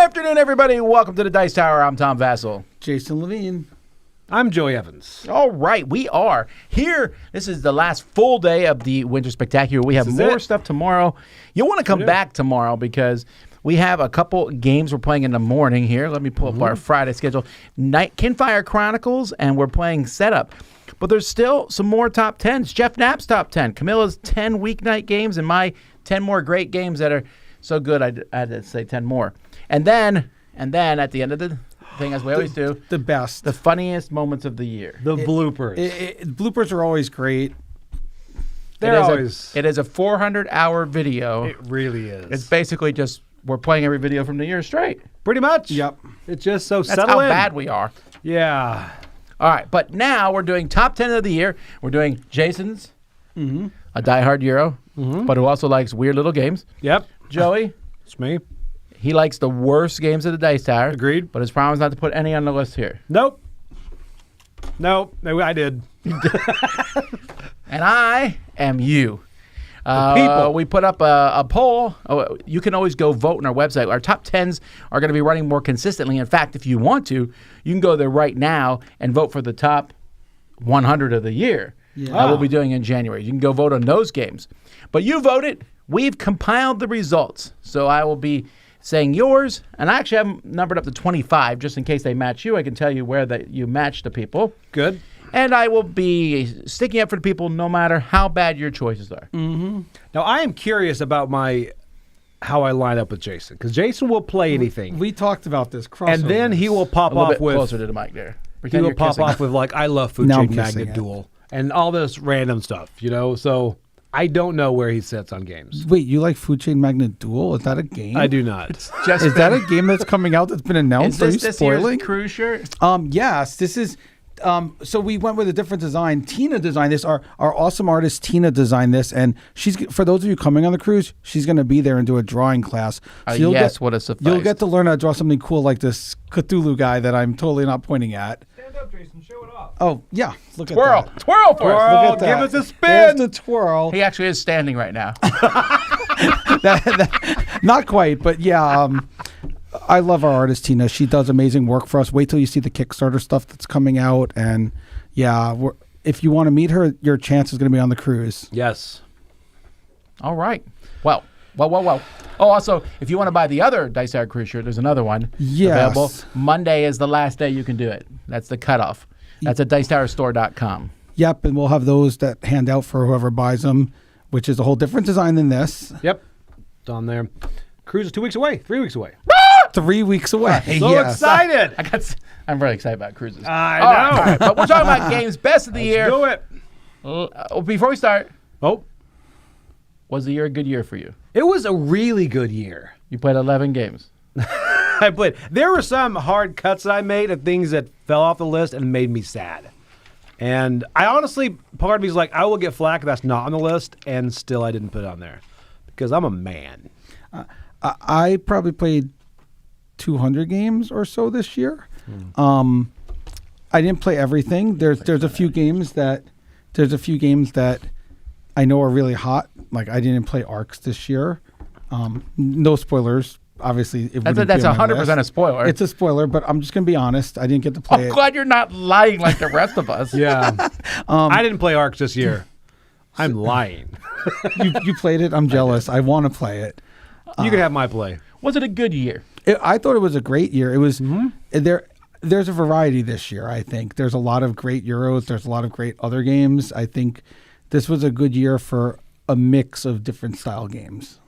afternoon, everybody. Welcome to the Dice Tower. I'm Tom Vasel. Jason Levine. I'm Joey Evans. All right, we are here. This is the last full day of the Winter Spectacular. We have more stuff tomorrow. You'll want to come back tomorrow because we have a couple games we're playing in the morning here. Let me pull up our Friday schedule. Kinfire Chronicles, and we're playing Setup. But there's still some more top 10s. Jeff Knapp's top 10. Camilla's 10 weeknight games, and my 10 more great games that are so good I had to say 10 more. And then at the end of the thing, as we always do, the best, the funniest moments of the year, the bloopers. Bloopers are always great. It is a 400-hour video. It really is. It's basically just we're playing every video from the year straight. Pretty much. Yep. It's just so That's settle how in. bad we are. Yeah. All right, but now we're doing top 10 of the year. We're doing Jason's, a diehard Euro, but who also likes weird little games. Yep. Joey, It's me. he likes the worst games of the Dice Tower. Agreed. But his promise not to put any on the list here. Nope. No, I did. And I am you. People. We put up a poll. Oh, you can always go vote on our website. Our top 10s are going to be running more consistently. In fact, if you want to, you can go there right now and vote for the top 100 of the year. Yeah. That we'll be doing in January. You can go vote on those games. But you voted. We've compiled the results. So I will be saying yours. And I actually have them numbered up to 25 just in case they match you. I can tell you where you match the people. Good. And I will be sticking up for the people no matter how bad your choices are. Now, I am curious about how I line up with Jason, because Jason will play anything. We talked about this. And then he will pop A little off bit with... closer to the mic there. He Pretend will you're pop kissing. off with, like, I love Now I'm Food Chain kissing Magnet it. Duel. And all this random stuff, So I don't know where he sits on games. Wait, you like Food Chain Magnet Duel? Is that a game? I do not. Is that a game that's coming out that's been announced? Is this Are you this year's spoiling? cruise shirt? Yes, this is. So we went with a different design. Tina designed this. Our awesome artist Tina designed this, and for those of you coming on the cruise, she's going to be there and do a drawing class. So Yes, would have sufficed. You'll get to learn how to draw something cool like this Cthulhu guy that I'm totally not pointing at. Stand up, Jason. Show it off. Oh yeah, look Twirl. at that. Twirl for us. Look Twirl, at that. give us a spin. There's the twirl. He actually is standing right now. Not quite, but yeah. I love our artist Tina. She does amazing work for us. Wait till you see the Kickstarter stuff that's coming out, and yeah, if you want to meet her, your chance is going to be on the cruise. Yes. All right. Well. Oh, also, if you want to buy the other Dice Tower cruise shirt, there's another one available. Monday is the last day you can do it. That's the cutoff. That's at dicetowerstore.com. Yep, and we'll have those that hand out for whoever buys them, which is a whole different design than this. Yep. It's on there. Cruise is 2 weeks away. 3 weeks away. 3 weeks away. So Yes. excited. I'm really excited about cruises. I All know. right, all right. But we're talking about games best of the year. Do it. Before we start, Oh, was the year a good year for you? it was a really good year. You played 11 games. I played. There were some hard cuts that I made of things that fell off the list and made me sad. And I honestly, part of me is like, I will get flack if that's not on the list, and still I didn't put it on there because I'm a man. I probably played 200 games or so this year. I didn't play everything. There's a few games that I know are really hot. Like I didn't play Arcs this year. No spoilers. Obviously, That's 100% a spoiler. It's a spoiler, but I'm just gonna be honest. I didn't get to play I'm it. glad you're not lying like the rest of us. Yeah. I didn't play Arcs this year. I'm lying. You played it. I'm jealous. I want to play it. You can have my play. Was it a good year? I thought it was a great year. It was there's a variety this year. I think there's a lot of great Euros. There's a lot of great other games. I think this was a good year for a mix of different style games.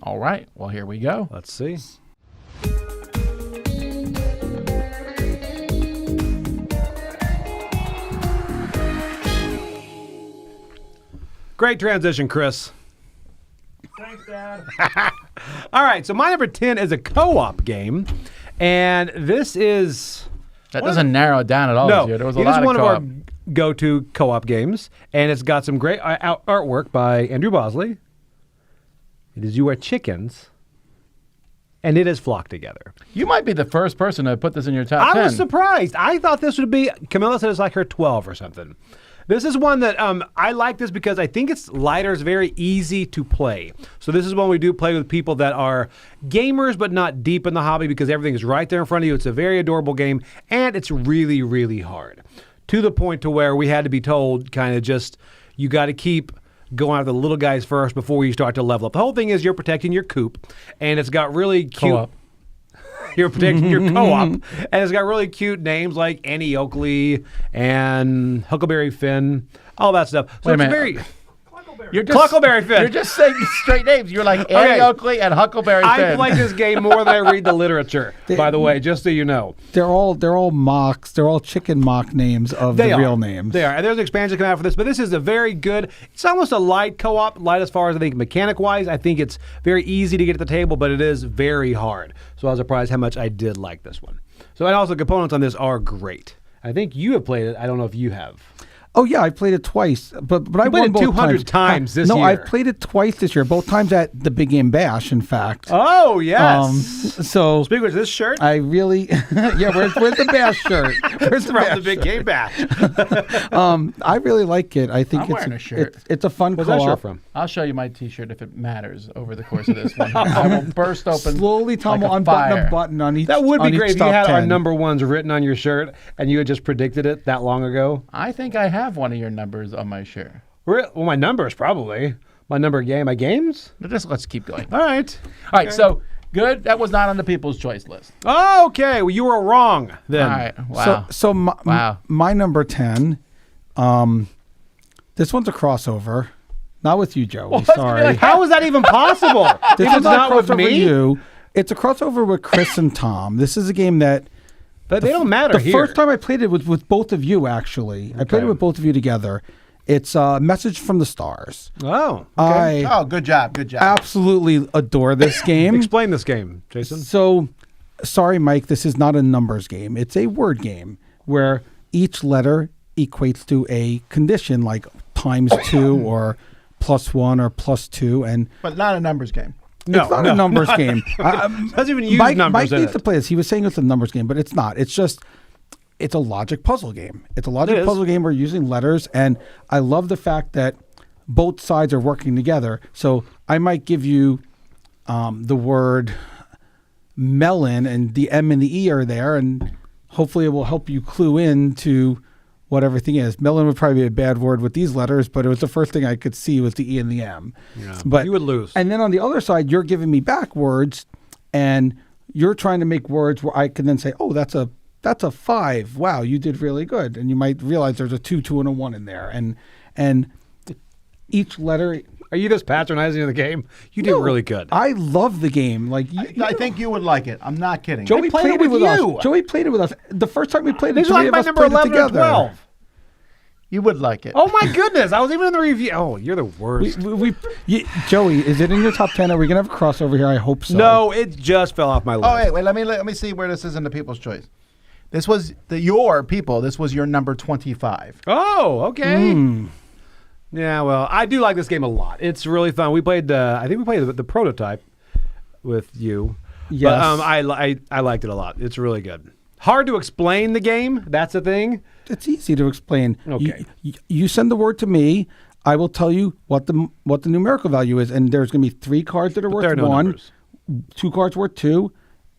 All right. Well, here we go. Let's see. Great transition, Chris. Thanks, Dad. All right, so my number 10 is a co-op game, and this is... That doesn't narrow it down at all. No, There was a it lot is one of co-op. our go-to co-op games, and it's got some great artwork by Andrew Bosley. It is You Are Chickens, and it is Flock Together. You might be the first person to put this in your top 10. I was surprised. I thought this would be... Camilla said it's like her 12 or something. This is one that I like this because I think it's lighter. It's very easy to play. So this is one we do play with people that are gamers but not deep in the hobby because everything is right there in front of you. It's a very adorable game, and it's really, really hard. To the point to where we had to be told kind of just, you got to keep going after the little guys first before you start to level up. The whole thing is you're protecting your coop, and it's got really cute... Co-op. You're protecting your co-op, and it's got really cute names like Annie Oakley and Huckleberry Finn, all that stuff. So Wait a it's minute. very... You're just, Huckleberry Finn. You're just saying straight names. You're like Annie Oakley and Huckleberry Finn. I play this game more than I read the literature, by the way, just so you know. They're all mocks. They're all chicken mock names of the real names. They are. And there's an expansion coming out for this, but this is a very good, it's almost a light co-op, light as far as I think mechanic-wise. I think it's very easy to get at the table, but it is very hard. So I was surprised how much I did like this one. So, and also the components on this are great. I think you have played it. I don't know if you have. Oh yeah, I played it twice, but I played won it both 200 times this year. No, I've played it twice this year. Both times at the Big Game Bash, in fact. Oh yes. So speaking of this shirt, I really, yeah. Where's the Bash shirt? Where's from the Big Game Bash? I really like it. I think I'm wearing a shirt. It's a fun Where's co-op. that shirt from? I'll show you my T-shirt if it matters over the course of this one. I will burst open Slowly, Tom like will a unbutton fire. a button on each. That would be on great each if you top had our 10. number ones written on your shirt and you had just predicted it that long ago. I think I have one of your numbers on my shirt. Well, my numbers probably. My number game. My games? But just let's keep going. All right. All right, so good. That was not on the People's Choice list. Oh, okay. Well, you were wrong then. All right. Wow. So my number 10. This one's a crossover. Not with you, Joey. Sorry. How is that even possible? This If is it's not with crossover me? you. It's a crossover with Chris and Tom. This is a game that But they don't matter the here. first time I played it was with both of you, actually. I played it with both of you together. It's a Message from the Stars. Oh. Okay. I Oh, good job. Good job. absolutely adore this game. Explain this game, Jason. So, sorry, Mike, this is not a numbers game. It's a word game where each letter equates to a condition like ×2 or +1 or +2. And But not a numbers game. No, it's not a numbers game. Doesn't even use Mike numbers in needs it. to play this. He was saying it's a numbers game, but it's not. It's just, it's a logic puzzle game. It's a It logic is. puzzle game. We're using letters, and I love the fact that both sides are working together. So I might give you the word melon, and the M and the E are there, and hopefully it will help you clue in to what everything is. Melon would probably be a bad word with these letters, but it was the first thing I could see was the E and the M. Yeah, But you would lose. And then on the other side, you're giving me back words, and you're trying to make words where I can then say, "Oh, that's a 5. Wow, you did really good." And you might realize there's a 2, 2, and a 1 in there, and each letter. Are you this patronizing of the game? You did really good. I love the game. Like I think you would like it. I'm not kidding. Joey played it with you. us. Joey played it with us. The first time we played it, These are three like of my us number played it 11 or together. 12. You would like it. Oh my goodness! I was even in the review. Oh, you're the worst. Joey, is it in your top 10? Are we gonna have a crossover here? I hope so. No, it just fell off my list. Oh, wait. Let me see where this is in the People's Choice. This was your people. This was your number 25. Oh, okay. Yeah, well, I do like this game a lot. It's really fun. We played. I think we played the prototype with you. Yes. But I liked it a lot. It's really good. Hard to explain the game. That's the thing. It's easy to explain. Okay. You send the word to me. I will tell you what the numerical value is, and there's going to be 3 cards that are There worth are no 1, numbers. 2 cards worth 2,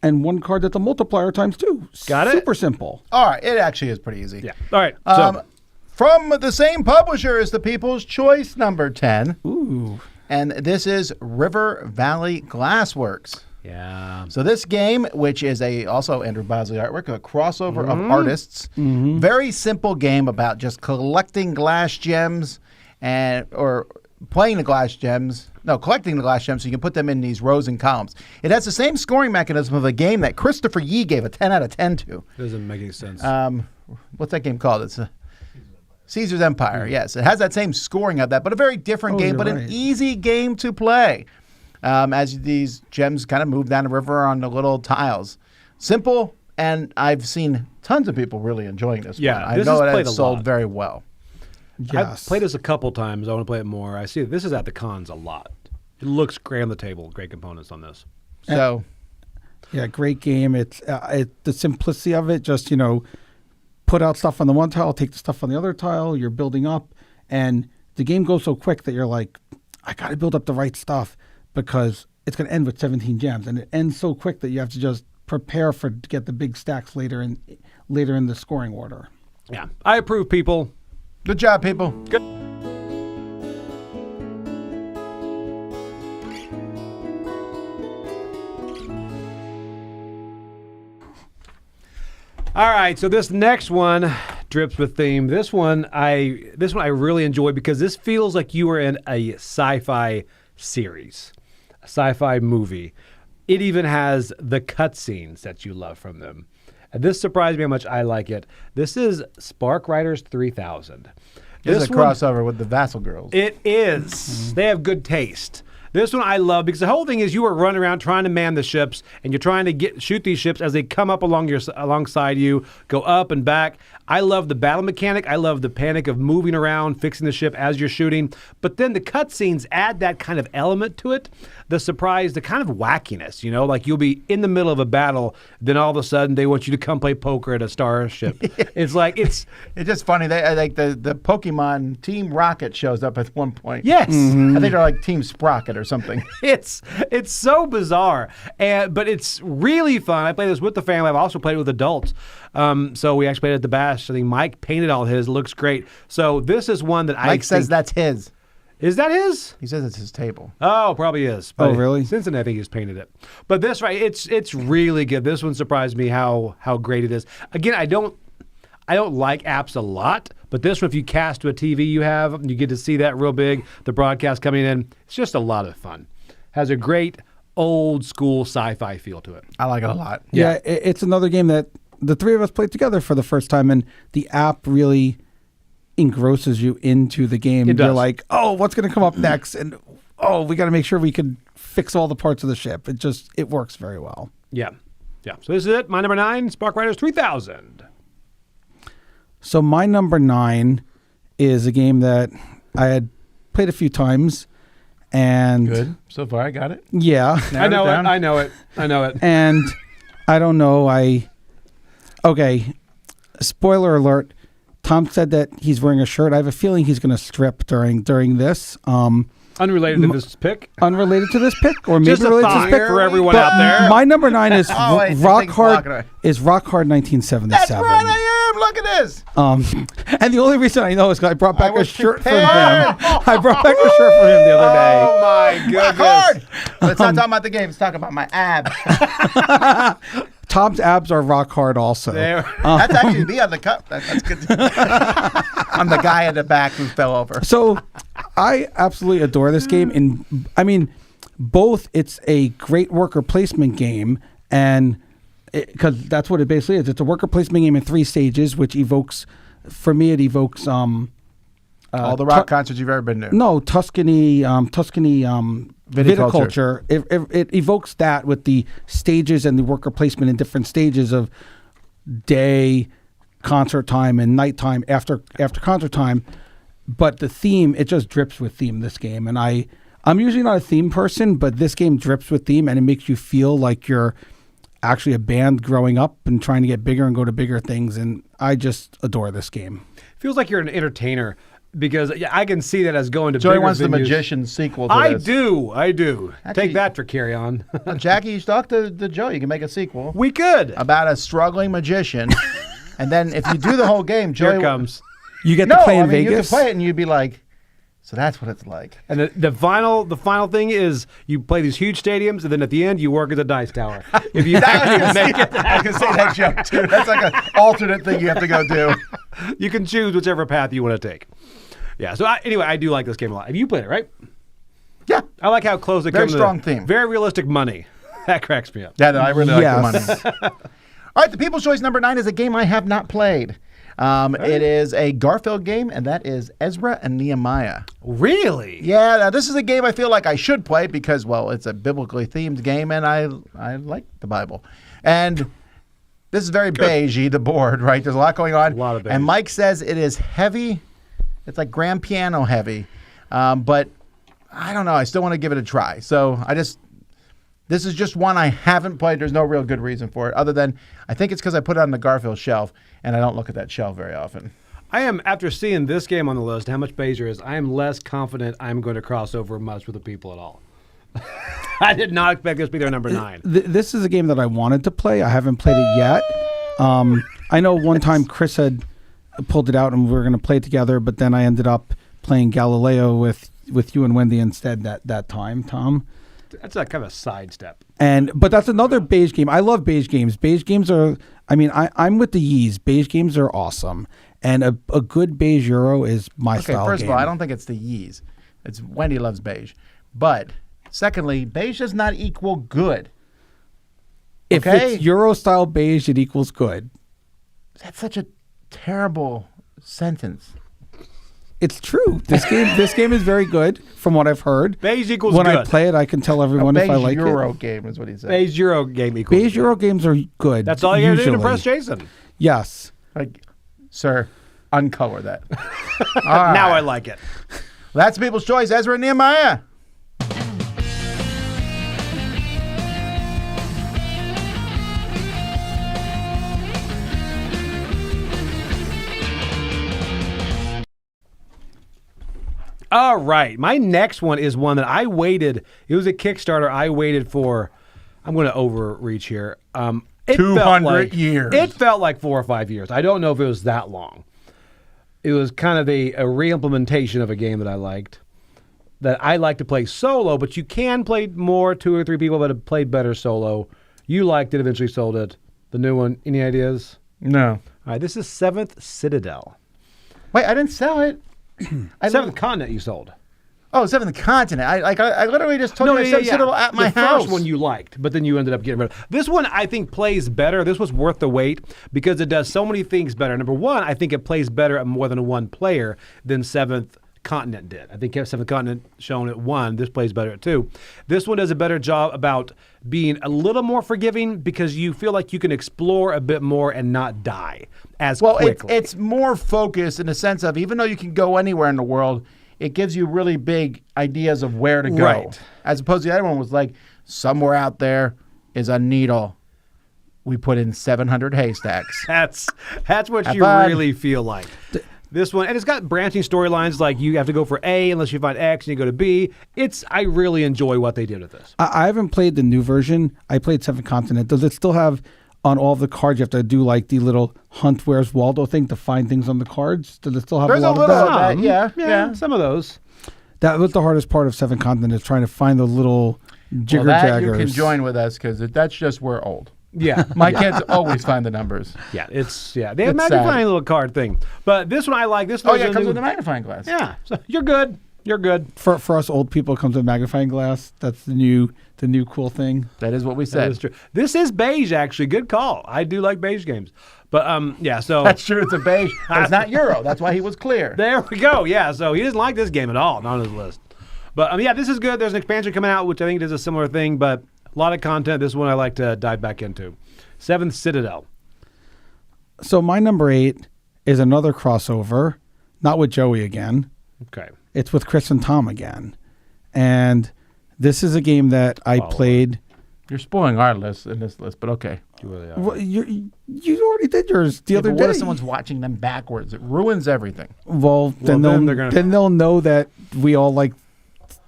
and 1 card that's a multiplier times 2. Got it? Super simple. All right. It actually is pretty easy. Yeah. All right. So From the same publisher as the People's Choice number 10. Ooh. And this is River Valley Glassworks. yeah. So this game, which is also Andrew Bosley artwork, a crossover of artists, very simple game about just collecting glass gems or playing the glass gems. No, collecting the glass gems so you can put them in these rows and columns. It has the same scoring mechanism of a game that Christopher Yee gave a 10 out of 10 to. Doesn't make any sense. What's that game called? It's Caesar's Empire. Yes, it has that same scoring of that, but a very different game, you're but right. an easy game to play. As these gems kind of move down the river on the little tiles. Simple, and I've seen tons of people really enjoying this Yeah, one. I this know is it played has a sold lot. very well. Yes. I've played this a couple times. I want to play it more. I see this is at the cons a lot. It looks great on the table. Great components on this. So Yeah, great game. It's the simplicity of it. Just put out stuff on the one tile, take the stuff on the other tile. You're building up, and the game goes so quick that you're like, I got to build up the right stuff because it's going to end with 17 gems, and it ends so quick that you have to just prepare to get the big stacks later in the scoring order. Yeah, I approve, people. Good job, people. Good. All right, so this next one drips with theme. This one I really enjoy because this feels like you are in a sci-fi series, a sci-fi movie. It even has the cutscenes that you love from them. And this surprised me how much I like it. This is Spark Riders 3000. This is a crossover with the Vasel girls. It is. Mm-hmm. They have good taste. This one I love because the whole thing is you are running around trying to man the ships, and you're trying to shoot these ships as they come up alongside you, go up and back. I love the battle mechanic. I love the panic of moving around, fixing the ship as you're shooting. But then the cutscenes add that kind of element to it, the surprise, the kind of wackiness. You know, like you'll be in the middle of a battle, then all of a sudden they want you to come play poker at a starship. It's just funny. They like the Pokemon Team Rocket shows up at one point. Yes, I think they're like Team Sprocket or something. It's so bizarre, but it's really fun. I play this with the family. I've also played it with adults. So we actually played it at the Bash. I think Mike painted all his. It looks great. So this is one that Mike says that's his. Is that his? He says it's his table. Oh, probably is. But really? Cincinnati, I think he's painted it. But this, right? It's really good. This one surprised me how great it is. Again, I don't like apps a lot, but this one, if you cast to a TV you have, you get to see that real big. The broadcast coming in, it's just a lot of fun. Has a great old school sci-fi feel to it. I like it a lot. Yeah, it's another game that the three of us played together for the first time, and the app really engrosses you into the game. It does. You're like, oh, what's going to come up next? And oh, we got to make sure we can fix all the parts of the ship. It works very well. Yeah. So this is it. My number 9, Spark Riders 3000. So my number 9 is a game that I had played a few times. And good. So far, I got it. Yeah. I know it. And I don't know. Okay. Spoiler alert. Tom said that he's wearing a shirt. I have a feeling he's going to strip during this. Unrelated to this pick. Unrelated to this pick, or maybe just a related to thought this pick for everyone out there. My number 9 is Rock Hard 1977. That's right, I am. Look at this. And the only reason I know is because I brought back a shirt from him. I brought back a shirt from him the other day. Oh my goodness! Rock Hard. Let's not talk about the game. Let's talk about my abs. Tom's abs are rock hard also. That's actually me on the cup. That's good. I'm the guy in the back who fell over. So I absolutely adore this game. And I mean, both it's a great worker placement game, and because that's what it basically is. It's a worker placement game in 3 stages, which evokes, for me, it evokes all the rock concerts you've ever been to. No, Tuscany viticulture. It evokes that with the stages and the worker placement in different stages of day, concert time, and nighttime after concert time. But the theme, it just drips with theme, this game. And I'm usually not a theme person, but this game drips with theme, and it makes you feel like you're actually a band growing up and trying to get bigger and go to bigger things. And I just adore this game. Feels like you're an entertainer. Because I can see that as going to Joey bigger wants venues. the Magician sequel to I this. do. Actually, take that for Carry On. Jackie, you talk to Joe. You can make a sequel. We could. About a struggling magician. And then if you do the whole game, Joey... Here comes. You get to play in Vegas? You could play it and you'd be like, so that's what it's like. And the final thing is you play these huge stadiums, and then at the end you work at the dice tower. If you make it, I can say that joke too. That's like an alternate thing you have to go do. You can choose whichever path you want to take. Yeah. So anyway, I do like this game a lot. Have you played it, right? Yeah. I like how close it comes. Very strong theme. Very realistic money. That cracks me up. Yeah, no, I really like the money. All right, the People's Choice number 9 is a game I have not played. It is a Garfield game, and that is Ezra and Nehemiah. Really? Yeah, now this is a game I feel like I should play because, well, it's a biblically themed game, and I like the Bible. And this is very beigey, the board, right? There's a lot going on. A lot of beige. And Mike says it is heavy. It's like grand piano heavy. But I don't know. I still want to give it a try. So This is just one I haven't played. There's no real good reason for it, other than I think it's because I put it on the Garfield shelf, and I don't look at that shelf very often. I am, after seeing this game on the list, how much Beige is, I am less confident I'm going to cross over much with the people at all. I did not expect this to be their number 9. This is a game that I wanted to play. I haven't played it yet. I know one time Chris had pulled it out and we were going to play it together, but then I ended up playing Galileo with you and Wendy instead that time, Tom. That's a kind of a sidestep. But that's another Beige game. I love Beige games. Beige games are, I'm with the Yees. Beige games are awesome. And a good Beige Euro is my style first game. of all, I don't think it's the Yees. It's Wendy loves Beige. But secondly, Beige does not equal good. If it's Euro style Beige, it equals good. That's such a terrible sentence. It's true. This game is very good from what I've heard. Beige equals when good. I play it, I can tell everyone if I like Beige Euro it. game is what he said. Beige Euro game equals Beige good. Euro games are good. That's all you have to do to usually. impress Jason. Yes. Sir, uncolor that. Now I like it. That's People's Choice. Ezra and Nehemiah. All right. My next one is one that I waited. It was a Kickstarter I waited for. I'm going to overreach here. 200 years. It felt like 4 or 5 years. I don't know if it was that long. It was kind of a re-implementation of a game that I liked. That I like to play solo, but you can play more, 2 or 3 people that have played better solo. You liked it, eventually sold it. The new one, any ideas? No. All right, this is 7th Citadel. Wait, I didn't sell it. 7th Continent you sold. Oh, Seventh Continent. I literally just told you I said Citadel at my the house. first one you liked, but then you ended up getting rid of. This one I think plays better. This was worth the wait because it does so many things better. Number one, I think it plays better at more than one player than Seventh Continent did. I think Seventh Continent shown at 1. This plays better at 2. This one does a better job about being a little more forgiving because you feel like you can explore a bit more and not die as quickly. Well, it's more focused in the sense of even though you can go anywhere in the world, it gives you really big ideas of where to go. Right. As opposed to the other one was like, somewhere out there is a needle. We put in 700 haystacks. That's what Have you fun. really feel like. This one, and it's got branching storylines like you have to go for A unless you find X and you go to B. I really enjoy what they did with this. I haven't played the new version. I played Seventh Continent. Does it still have on all of the cards you have to do like the little Hunt Where's Waldo thing to find things on the cards? Does it still have There's a lot a of little that? of that. Yeah. Some of those. That was the hardest part of Seventh Continent is trying to find the little jigger Well, that jaggers. you can join with us because that's just we're old. Yeah. My kids always find the numbers. Yeah, they have It's magnifying sad. little card thing. But this one I like. This Oh, one yeah, it comes with a magnifying glass. Yeah, so you're good. You're good. For us old people, it comes with a magnifying glass. That's the new cool thing. That is what we That said. is true. This is beige, actually. Good call. I do like beige games. But yeah, so That's true. It's a beige. But it's not Euro. That's why he was clear. there we go. Yeah, so he doesn't like this game at all. Not on his list. But yeah, this is good. There's an expansion coming out, which I think does a similar thing. But a lot of content. This one I like to dive back into. 7th Citadel. So my number 8 is another crossover, not with Joey again. Okay. It's with Chris and Tom again. And this is a game that I played. You're spoiling our list in this list, but okay. You really are. Well, you already did yours the other But day. what if someone's watching them backwards? It ruins everything. Well, then then they're gonna- they'll know that we all like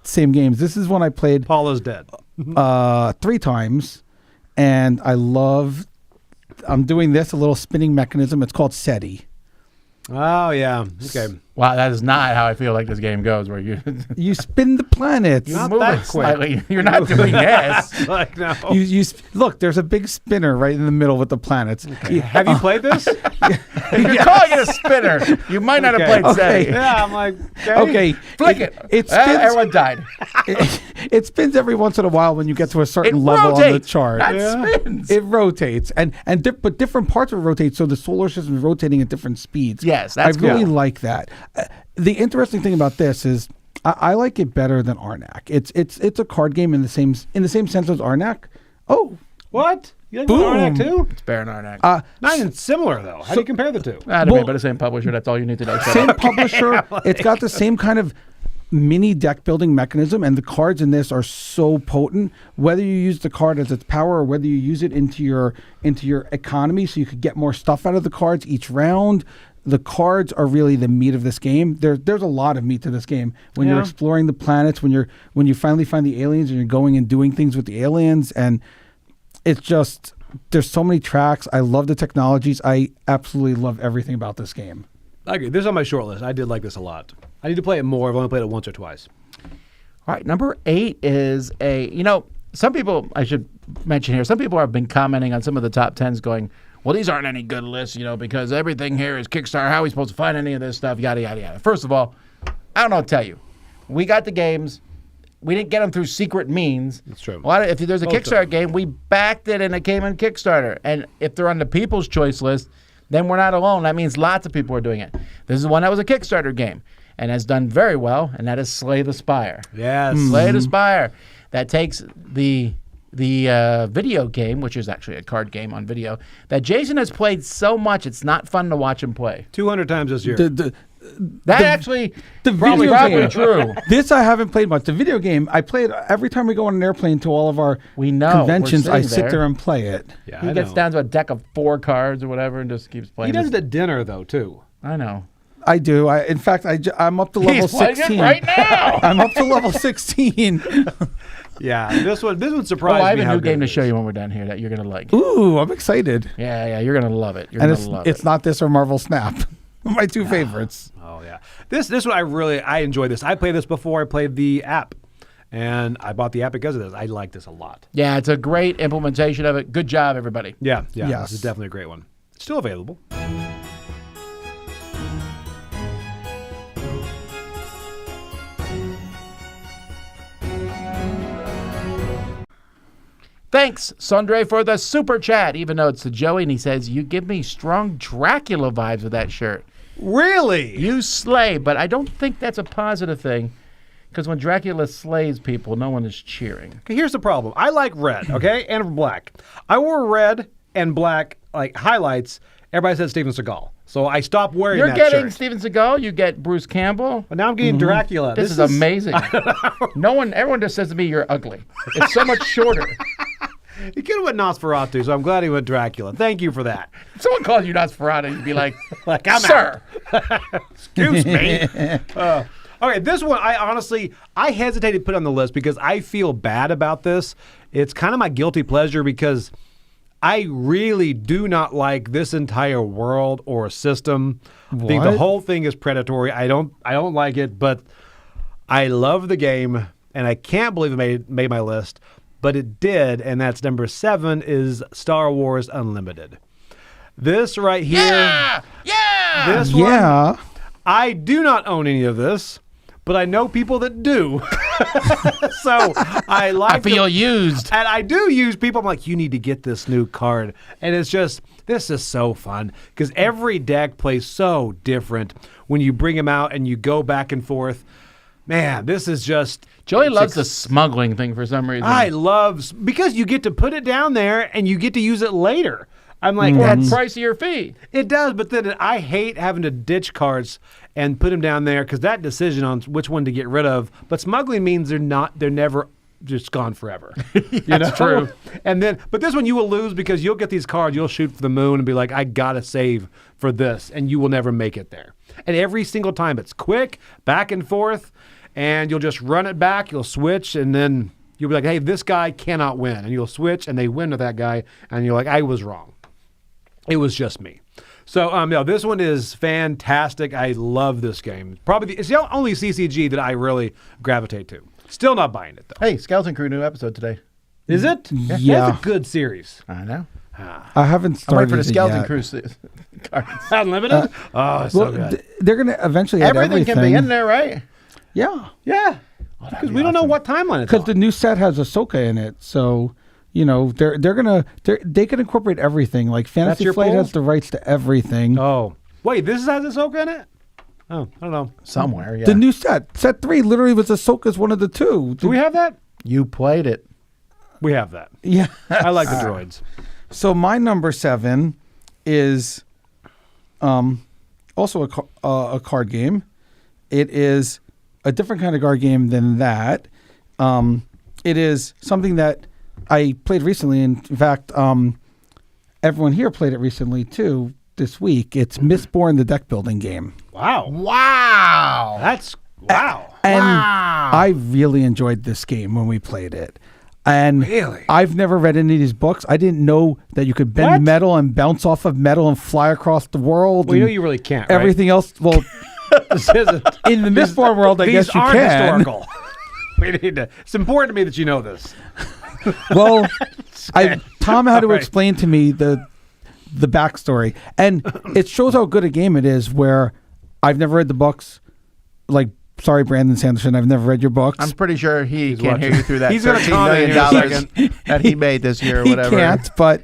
same games. This is one I played Paula's dead. 3 times, and I'm doing this, a little spinning mechanism. It's called SETI. Oh, yeah. Okay. Wow, that is not how I feel like this game goes. Where you You spin the planets. Not move that it quick. slightly. You're not doing this. Like, no. Look, there's a big spinner right in the middle with the planets. Have you played this? If you're calling it a spinner, you might not have Okay. played Okay. SETI. Yeah, I'm like, Okay, Flick it. It Ah, spins. everyone died. It spins every once in a while when you get to a It certain level on the rotates. chart. That spins. It rotates, but different parts of it rotate, so the solar system is rotating at different speeds. Yes, that's I really cool. like that. The interesting thing about this is I like it better than Arnak. It's a card game in the same sense as Arnak. Oh, what? You like Boom. Arnak too? It's Baron Arnak. Not even similar, though. How do you compare the two? Not to me, well- but the same publisher. That's all you need to know. Shut same up. publisher. It's got the same kind of mini deck building mechanism, and the cards in this are so potent. Whether you use the card as its power or whether you use it into your economy, so you could get more stuff out of the cards each round. The cards are really the meat of this game. There's a lot of meat to this game. When you're exploring the planets, when you finally find the aliens and you're going and doing things with the aliens, and it's just there's so many tracks. I love the technologies. I absolutely love everything about this game. I agree. This is on my short list. I did like this a lot. I need to play it more. I've only played it once or twice. All right, number 8 is some people, I should mention here, some people have been commenting on some of the top 10s going, well, these aren't any good lists, because everything here is Kickstarter. How are we supposed to find any of this stuff? Yada, yada, yada. First of all, I don't know what to tell you. We got the games. We didn't get them through secret means. That's true. If there's a Kickstarter game, we backed it and it came in Kickstarter. And if they're on the People's Choice list, then we're not alone. That means lots of people are doing it. This is one that was a Kickstarter game and has done very well, and that is Slay the Spire. Yes. Slay the Spire. That takes the video game, which is actually a card game on video, that Jason has played so much it's not fun to watch him play. 200 times this year. The probably game. True. This I haven't played much. The video game, I play it every time we go on an airplane to all of our conventions. I sit there and play it. Yeah, he gets down to a deck of 4 cards or whatever and just keeps playing. He does it at dinner, though, too. I know. I do. In fact, I'm up to level 16 right now. I'm up to level 16. Yeah, this one surprised me. I have a new game to show you when we're done here that you're gonna like. Ooh, I'm excited. Yeah, you're gonna love it. It's not this or Marvel Snap. My 2 favorites. Oh yeah, this one I enjoy this. I played this before I played the app, and I bought the app because of this. I like this a lot. Yeah, it's a great implementation of it. Good job, everybody. Yeah. Yes. This is definitely a great one. It's still available. Thanks, Sundre, for the super chat, even though it's to Joey, and he says, you give me strong Dracula vibes with that shirt. Really? You slay, but I don't think that's a positive thing, because when Dracula slays people, no one is cheering. Okay, here's the problem. I like red, okay, and black. I wore red and black like highlights. Everybody said Steven Seagal. So I stopped wearing that shirt. You're getting Steven Seagal, you get Bruce Campbell. But now I'm getting Dracula. This is amazing. Everyone just says to me, you're ugly. It's so much shorter. He could have went Nosferatu, so I'm glad he went Dracula. Thank you for that. If someone calls you Nosferatu, you'd be like, I'm sir. Excuse me. Okay, this one, I hesitated to put on the list because I feel bad about this. It's kind of my guilty pleasure because I really do not like this entire world or system. I think the whole thing is predatory. I don't like it, but I love the game, and I can't believe it made my list. But it did, and that's number 7 is Star Wars Unlimited. This right here. Yeah! This one. I do not own any of this, but I know people that do. So I feel used. And I do use people. I'm like, you need to get this new card. And it's just, this is so fun because every deck plays so different when you bring them out and you go back and forth. Man, this is just... Joey loves the smuggling thing for some reason. Because you get to put it down there and you get to use it later. I'm like, that's price of your fee. It does, but then I hate having to ditch cards and put them down there because that decision on which one to get rid of. But smuggling means they're never just gone forever. That's true. But this one you will lose because you'll get these cards, you'll shoot for the moon and be like, I gotta save for this, and you will never make it there. And every single time it's quick, back and forth. And you'll just run it back, you'll switch, and then you'll be like, hey, this guy cannot win. And you'll switch, and they win to that guy, and you're like, I was wrong. It was just me. So, this one is fantastic. I love this game. It's the only CCG that I really gravitate to. Still not buying it, though. Hey, Skeleton Crew, new episode today. Is it? Yeah. That's a good series. I know. I haven't started I'm waiting for the Skeleton yet. Crew cards. Unlimited? It's so good. They're going to eventually add Everything can be in there, right? Yeah. Yeah. Because we don't know what timeline it's on. Because the new set has Ahsoka in it, so they can incorporate everything. Like Fantasy Flight has the rights to everything. Oh, wait, this has Ahsoka in it? Oh, I don't know. Somewhere, yeah. The new set 3 literally was Ahsoka's one of the 2. Do we have that? You played it. We have that. Yeah. I like the droids. So my number 7 is also a card game. It is a different kind of card game than that. It is something that I played recently. In fact, everyone here played it recently too this week. It's Mistborn, the deck building game. Wow. Wow. That's wow. And Wow. I really enjoyed this game when we played it. And Really? I've never read any of these books. I didn't know that you could bend What? metal and bounce off of metal and fly across the world. Well, you know and you really can't, right? everything else. Well, This isn't. in the Mistborn world, I These guess you aren't can. historical. We need to. It's important to me that you know this. Well, Tom had to All right. explain to me the backstory, and it shows how good a game it is. Where I've never read the books. Like, sorry, Brandon Sanderson, I've never read your books. I'm pretty sure he can't hear watching. you through that He's gonna $13 comment million here in a that he made this year or he whatever. can't, but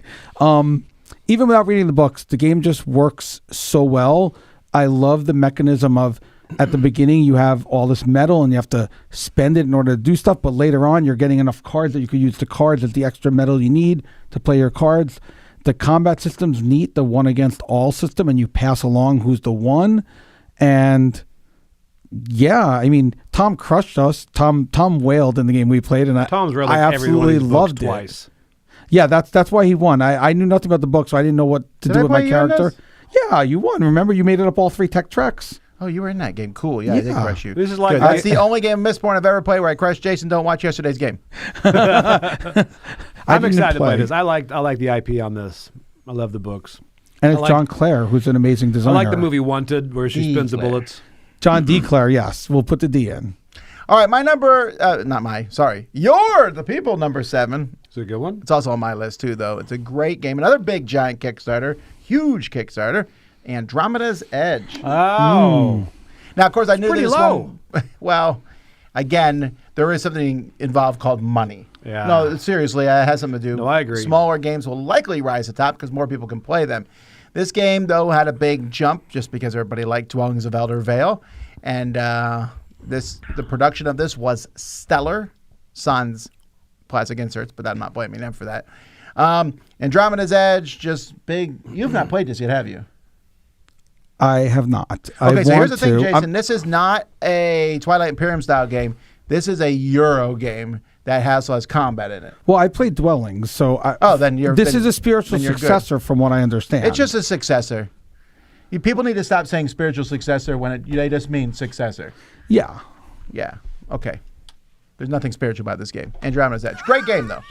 even without reading the books, the game just works so well. I love the mechanism of at the beginning you have all this metal and you have to spend it in order to do stuff, but later on you're getting enough cards that you could use the cards as the extra metal you need to play your cards. The combat system's neat, the one against all system, and you pass along who's the one. And yeah, I mean, Tom crushed us. Tom wailed in the game we played, and Tom's read I like every one of absolutely these books loved it. twice. Yeah, that's why he won. I knew nothing about the book, so I didn't know what to Did do I with my play you in character. this? Yeah, you won. Remember, you made it up all 3 tech tracks. Oh, you were in that game. Cool. Yeah, I did Yeah. crush you. This is like Good. That's the only game of Mistborn I've ever played where I crushed Jason. Don't watch yesterday's game. I'm didn't excited to play. play this. I like the IP on this. I love the books. And it's like- John Clare, who's an amazing I designer. like the movie Wanted, where she spins the Claire. bullets. John D. Clare, yes. We'll put the D in. All right, my number, your The People number 7. Is it a good one? It's also on my list too, though. It's a great game. Another big, giant Kickstarter, huge Kickstarter, Andromeda's Edge. Oh. Now, of course, I knew pretty this low. one. Well, again, there is something involved called money. Yeah. No, seriously, it has something to do. No, I agree. Smaller games will likely rise to the top because more people can play them. This game, though, had a big jump just because everybody liked Dwellings of Elder Vale, and the production of this was stellar. Sans plastic inserts, but I'm not blaming them for that. Andromeda's Edge, just big. You've not played this yet, have you? I have not. Okay, so here's the thing, to. Jason. This is not a Twilight Imperium style game. This is a Euro game that has combat in it. Well, I played Dwellings, so Then you're. this then- is a spiritual then you're good. successor from what I understand. It's just a successor. People need to stop saying spiritual successor when they just mean successor. Yeah. Yeah. Okay. There's nothing spiritual about this game. Andromeda's Edge. Great game, though.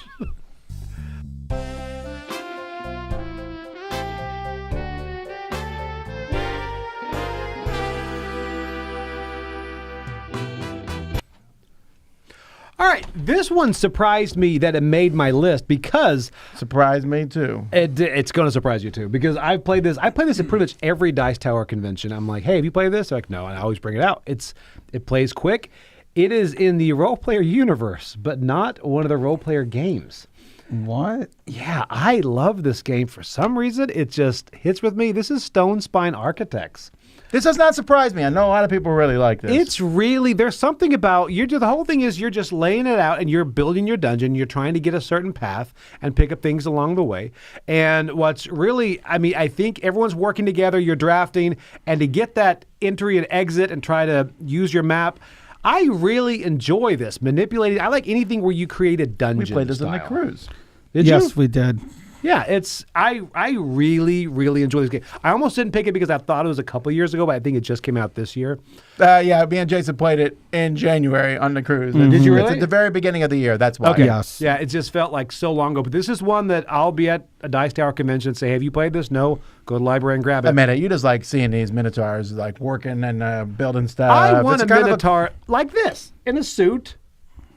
All right. This one surprised me that it made my list because Surprised me, too. it's going to surprise you too. Because I've played this. I play this at pretty much every Dice Tower convention. I'm like, hey, have you played this? They're like, no. And I always bring it out. It plays quick. It is in the role player universe, but not one of the role player games. What? Yeah, I love this game. For some reason, it just hits with me. This is Stone Spine Architects. This does not surprise me. I know a lot of people really like this. It's really, there's something about, the whole thing is you're just laying it out and you're building your dungeon. You're trying to get a certain path and pick up things along the way. And what's really, I think everyone's working together, you're drafting, and to get that entry and exit and try to use your map, I really enjoy this. Manipulating, I like anything where you create a dungeon. we played this style. on the cruise. Did Yes, you? we did. Yeah, I really, really enjoy this game. I almost didn't pick it because I thought it was a couple years ago, but I think it just came out this year. Yeah, me and Jason played it in January on the cruise. Did you It's really? at the very beginning of the year. That's why. Okay. Yes. Yeah, it just felt like so long ago. But this is one that I'll be at a Dice Tower convention and say, have you played this? No. Go to the library and grab it. Admit it. You just like seeing these minotaurs like working and building stuff. I want It's a kind of Minotaur like this, in a suit.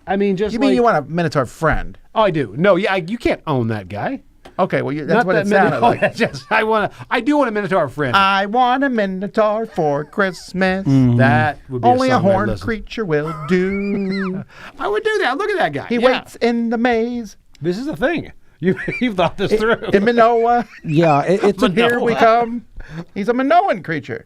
I mean, just You mean like- you want a minotaur friend? Oh, I do. No, yeah, you can't own that guy. Okay, well that's Not what that it sounded Minotaur. like. I do want a Minotaur friend. I want a minotaur for Christmas. That would be Only a song I'd horned listen. creature will do. I would do that. Look at that guy. He Yeah. waits in the maze. This is the thing. You've thought this through. In Minoa, Yeah, it's a here we come. He's a Minoan creature.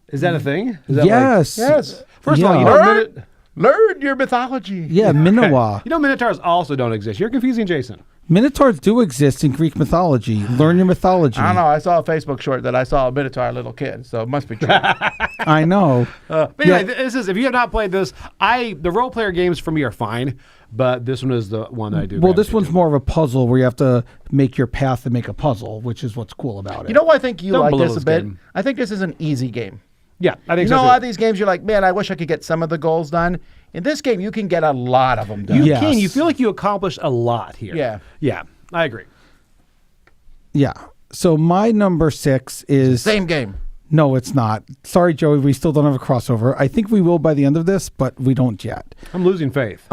Is that a thing? Is that yes. Yes. First of all, Yeah. you know, Bird? Learn your mythology. Yeah, Minowa. You know, Minotaurs also don't exist. You're confusing Jason. Minotaurs do exist in Greek mythology. Learn your mythology. I don't know. I saw a Facebook short that I saw a Minotaur little kid, so it must be true. I know. But anyway, this is, if you have not played this, the role player games for me are fine, but this one is the one that I do. Well, this one's more of a puzzle where you have to make your path and make a puzzle, which is what's cool about it. You know why I think you Don't like belittle this a this bit? game. I think this is an easy game. Yeah, I think You know, so. a lot of these games, you're like, man, I wish I could get some of the goals done. In this game, you can get a lot of them done. You Yes. can. You feel like you accomplished a lot here. Yeah. Yeah, I agree. Yeah. So my number 6 is... Same game. No, it's not. Sorry, Joey. We still don't have a crossover. I think we will by the end of this, but we don't yet. I'm losing faith.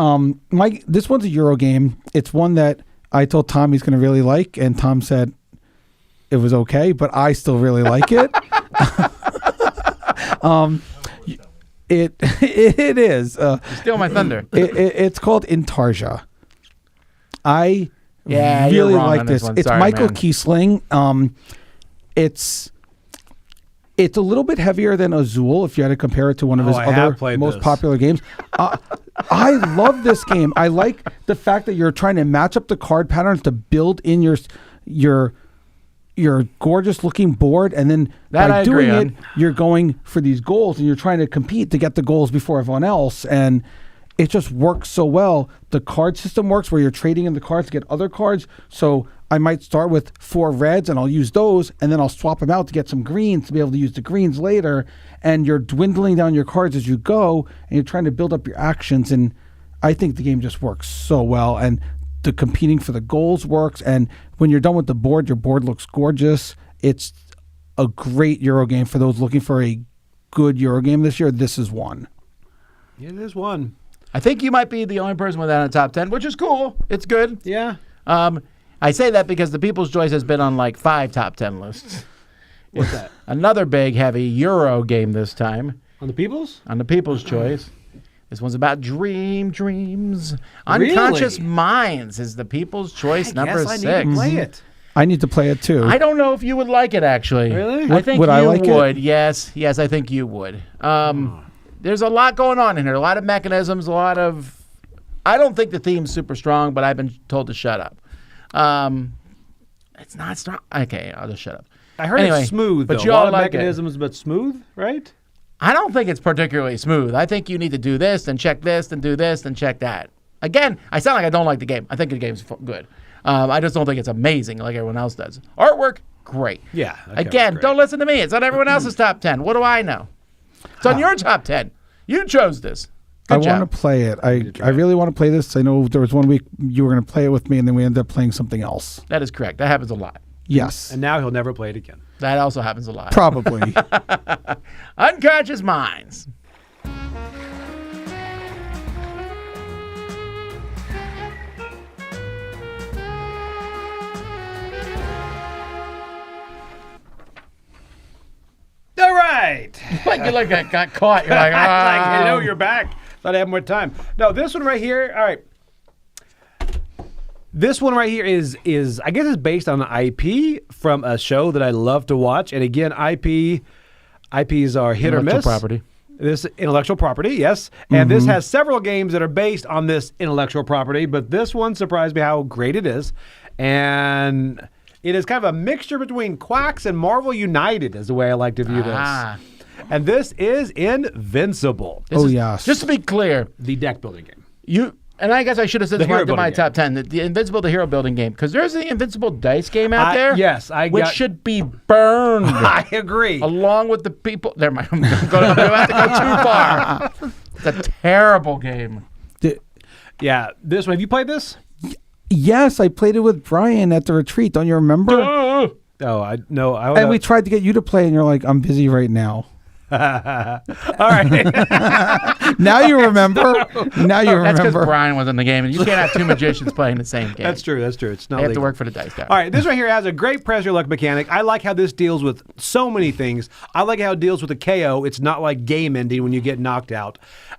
This one's a Euro game. It's one that I told Tom he's going to really like, and Tom said it was okay, but I still really like it. It is. Steal my thunder. It's called Intarsia. I Yeah, you're really wrong like on this this. one. It's Sorry, Michael man. Kiesling. It's a little bit heavier than Azul if you had to compare it to one of his I have other played most this. popular games. I love this game. I like the fact that you're trying to match up the card patterns to build in your gorgeous looking board, and then That by I doing agree it, on. you're going for these goals and you're trying to compete to get the goals before everyone else, and it just works so well. The card system works where you're trading in the cards to get other cards. So I might start with 4 reds and I'll use those, and then I'll swap them out to get some greens to be able to use the greens later. And you're dwindling down your cards as you go, and you're trying to build up your actions. And I think the game just works so well. And the competing for the goals works. And when you're done with the board, your board looks gorgeous. It's a great Euro game for those looking for a good Euro game this year. This is one. It is one. I think you might be the only person with that in the top 10, which is cool. It's good. Yeah. I say that because the People's Choice has been on like 5 top 10 lists. What's that? Another big, heavy Euro game this time On the Peoples? on the People's Choice. This one's about dreams. Unconscious Really? Minds is the People's Choice number 6. I need to play it. I need to play it too. I don't know if you would like it, actually. Really? I think Would you I like it? would. Yes, I think you would. There's a lot going on in here. A lot of mechanisms, a lot of... I don't think the theme's super strong, but I've been told to shut up. It's not strong. Okay, I'll just shut up. I heard Anyway, it's smooth, but though. you A all lot of like it. mechanisms, but smooth, right? I don't think it's particularly smooth. I think you need to do this, and check this, and do this, and check that. Again, I sound like I don't like the game. I think the game's good. I just don't think it's amazing like everyone else does. Artwork, great. Yeah. okay, Again, great. don't listen to me. It's on everyone else's top 10. What do I know? It's on your top 10. You chose this. I Good job. want to play it. I really want to play this. I know there was one week you were going to play it with me, and then we ended up playing something else. That is correct. That happens a lot. Yes, And now he'll never play it again. That also happens a lot. probably. Unconscious Minds. All right. Like I got caught. You're like, Like, hello, "Oh." you're back. Thought I had more time. No, this one right here. All right. This one right here is I guess it's based on an IP from a show that I love to watch. And again, IPs are hit or Intellectual miss. property. This intellectual property, yes. And this has several games that are based on this intellectual property, but this one surprised me how great it is. And it is kind of a mixture between Quacks and Marvel United is the way I like to view Ah. this. And this is Invincible, This Oh, is- yes. Just to be clear, the deck building game. and I guess I should have said The this hero right to my building top 10, the Invincible, the hero building game, because there's the Invincible dice game out there. Yes, which should be burned. I agree. Along with the people, never mind. I'm going to have to go too far. It's a terrible game. Yeah, this one. Have you played this? Yes, I played it with Brian at the retreat. Don't you remember? Oh, Oh, I no. And we tried to get you to play, and you're like, "I'm busy right now." All right. Now you remember. Now you that's because remember. Brian was in the game, and you can't have 2 magicians playing the same game. That's true. That's true. It's not. They have to legal. work for the dice tower. All right, this right here has a great pressure luck mechanic. I like how this deals with so many things. I like how it deals with the KO. It's not like game ending when you get knocked out.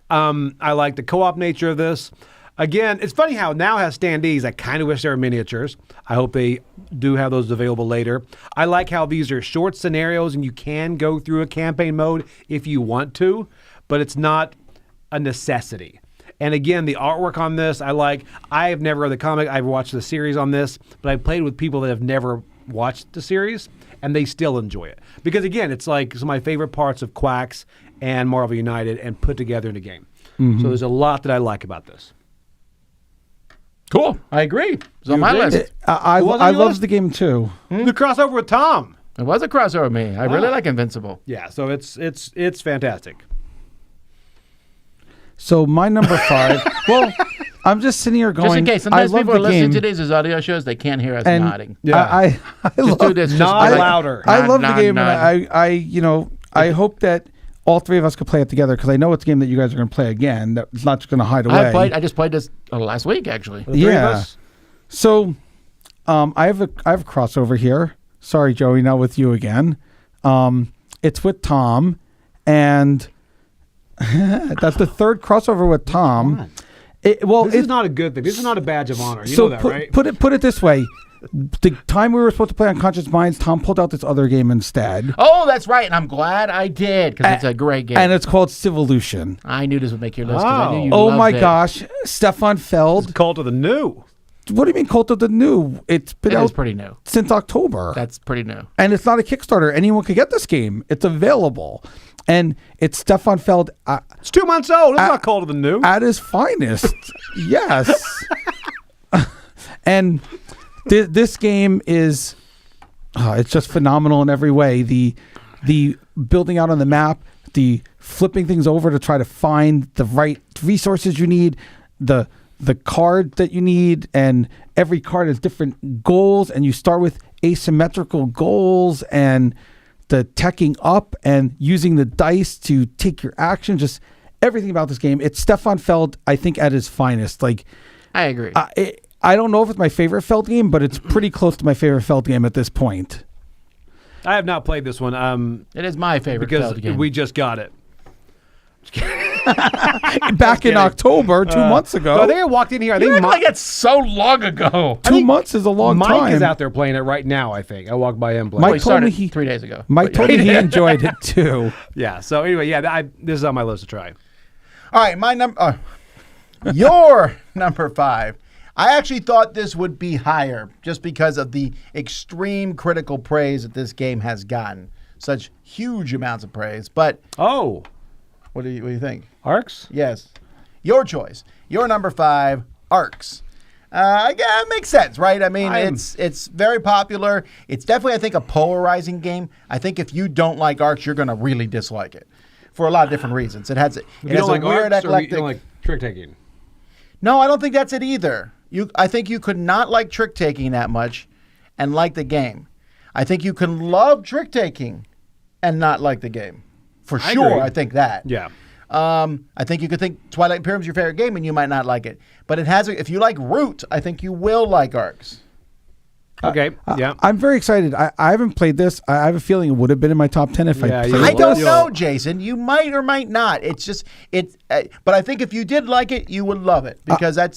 I like the co-op nature of this. Again, it's funny how it now has standees. I kind of wish they were miniatures. I hope they do have those available later. I like how these are short scenarios and you can go through a campaign mode if you want to, but it's not a necessity. And again, the artwork on this, I like. I have never read the comic. I've watched the series on this, but I played with people that have never watched the series, and they still enjoy it. Because again, it's like some of my favorite parts of Quacks and Marvel United and put together in a game. So there's a lot that I like about this. Cool. I agree. It's on my list. I love the game too. The crossover with Tom. It was a crossover with me. I really like Invincible. Yeah, so it's fantastic. So my number 5. Well, I'm just sitting here going. Just in case, sometimes I love people are the listening game. to these as audio shows. They can't hear us And nodding. Yeah. I Just do this. Nod just louder. I love the nod, game, nod. and I hope that all three of us could play it together because I know it's a game that you guys are going to play again. That it's not just going to hide away. I just played this last week, actually. The three of us? So, I have a crossover here. Sorry, Joey, not with you again. It's with Tom, and that's the third crossover with Tom. This is not a good thing. This is not a badge of honor. You know that, right? Put it this way. The time we were supposed to play Unconscious Minds, Tom pulled out this other game instead. Oh, that's right, and I'm glad I did because it's a great game. And it's called Civolution. I knew this would make your list because I knew you Oh loved my it. gosh. Stefan Feld. Cult of the New. What do you mean Cult of the New? It's been It out is pretty new. since October. That's pretty new. And it's not a Kickstarter. Anyone could get this game. It's available. And it's Stefan Feld It's 2 months old. It's not Cult of the New. at his finest. Yes. And this game is it's just phenomenal in every way. The building out on the map, the flipping things over to try to find the right resources you need, the card that you need, and every card has different goals, and you start with asymmetrical goals, and the teching up and using the dice to take your action. Just everything about this game. It's Stefan Feld, I think, at his finest. Like, I agree. I don't know if it's my favorite Feld game, but it's pretty close to my favorite Feld game at this point. I have not played this one. It is my favorite because Feld game. we just got it. Back in October, 2 months ago. I think I walked in here. I You think act Mike, like it's so long ago. 2 months is a long Mike time. is out there playing it right now, I think. I walked by him playing Mike Well, he it. told me started 3 days ago. Mike told me he enjoyed it too. Yeah, so anyway, this is on my list to try. All right, my number. Your number 5. I actually thought this would be higher just because of the extreme critical praise that this game has gotten. Such huge amounts of praise. But Oh, what do you think? Arcs? Yes. Your choice. Your number 5, Arcs. Yeah, it makes sense, right? I mean, it's very popular. It's definitely, I think, a polarizing game. I think if you don't like Arcs, you're going to really dislike it for a lot of different reasons. It has a weird, eclectic. You don't like trick taking? No, I don't think that's it either. I think you could not like trick taking that much and like the game. I think you can love trick taking and not like the game. For sure, agree. I think that. Yeah. I think you could think Twilight Imperium is your favorite game and you might not like it. But it has if you like Root, I think you will like Arcs. Okay. Yeah. I'm very excited. I haven't played this. I have a feeling it would have been in my top 10 if Yeah, I you played I it. don't know, Jason. You might or might not. It's just but I think if you did like it, you would love it because I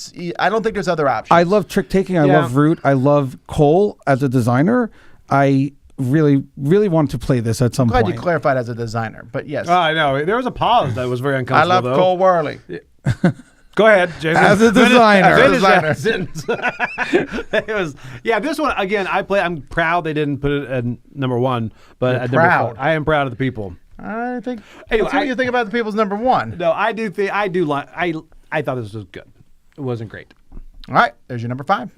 don't think there's other options. I love trick taking. I Yeah. love Root. I love Cole as a designer. I really, really want to play this at some Glad point. you clarified as a designer, but yes, I know. There was a pause that was very I uncomfortable, love though. Cole Worley. Go ahead, Jason. As a designer. Finish that sentence. It was, this one, again, I'm proud they didn't put it at number 1, but You're at number proud. 4. I am proud of the people. I think. Anyway, Let's see what you think about the people's number 1. No, I do think, I thought this was good. It wasn't great. All right, there's your number 5.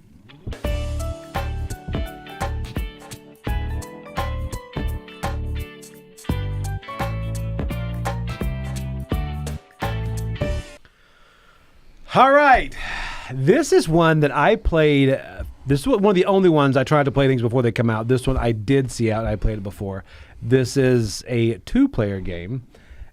All right. This is one that I played. This was one of the only ones I tried to play things before they come out. This one I did see out. I played it before. This is a 2-player game.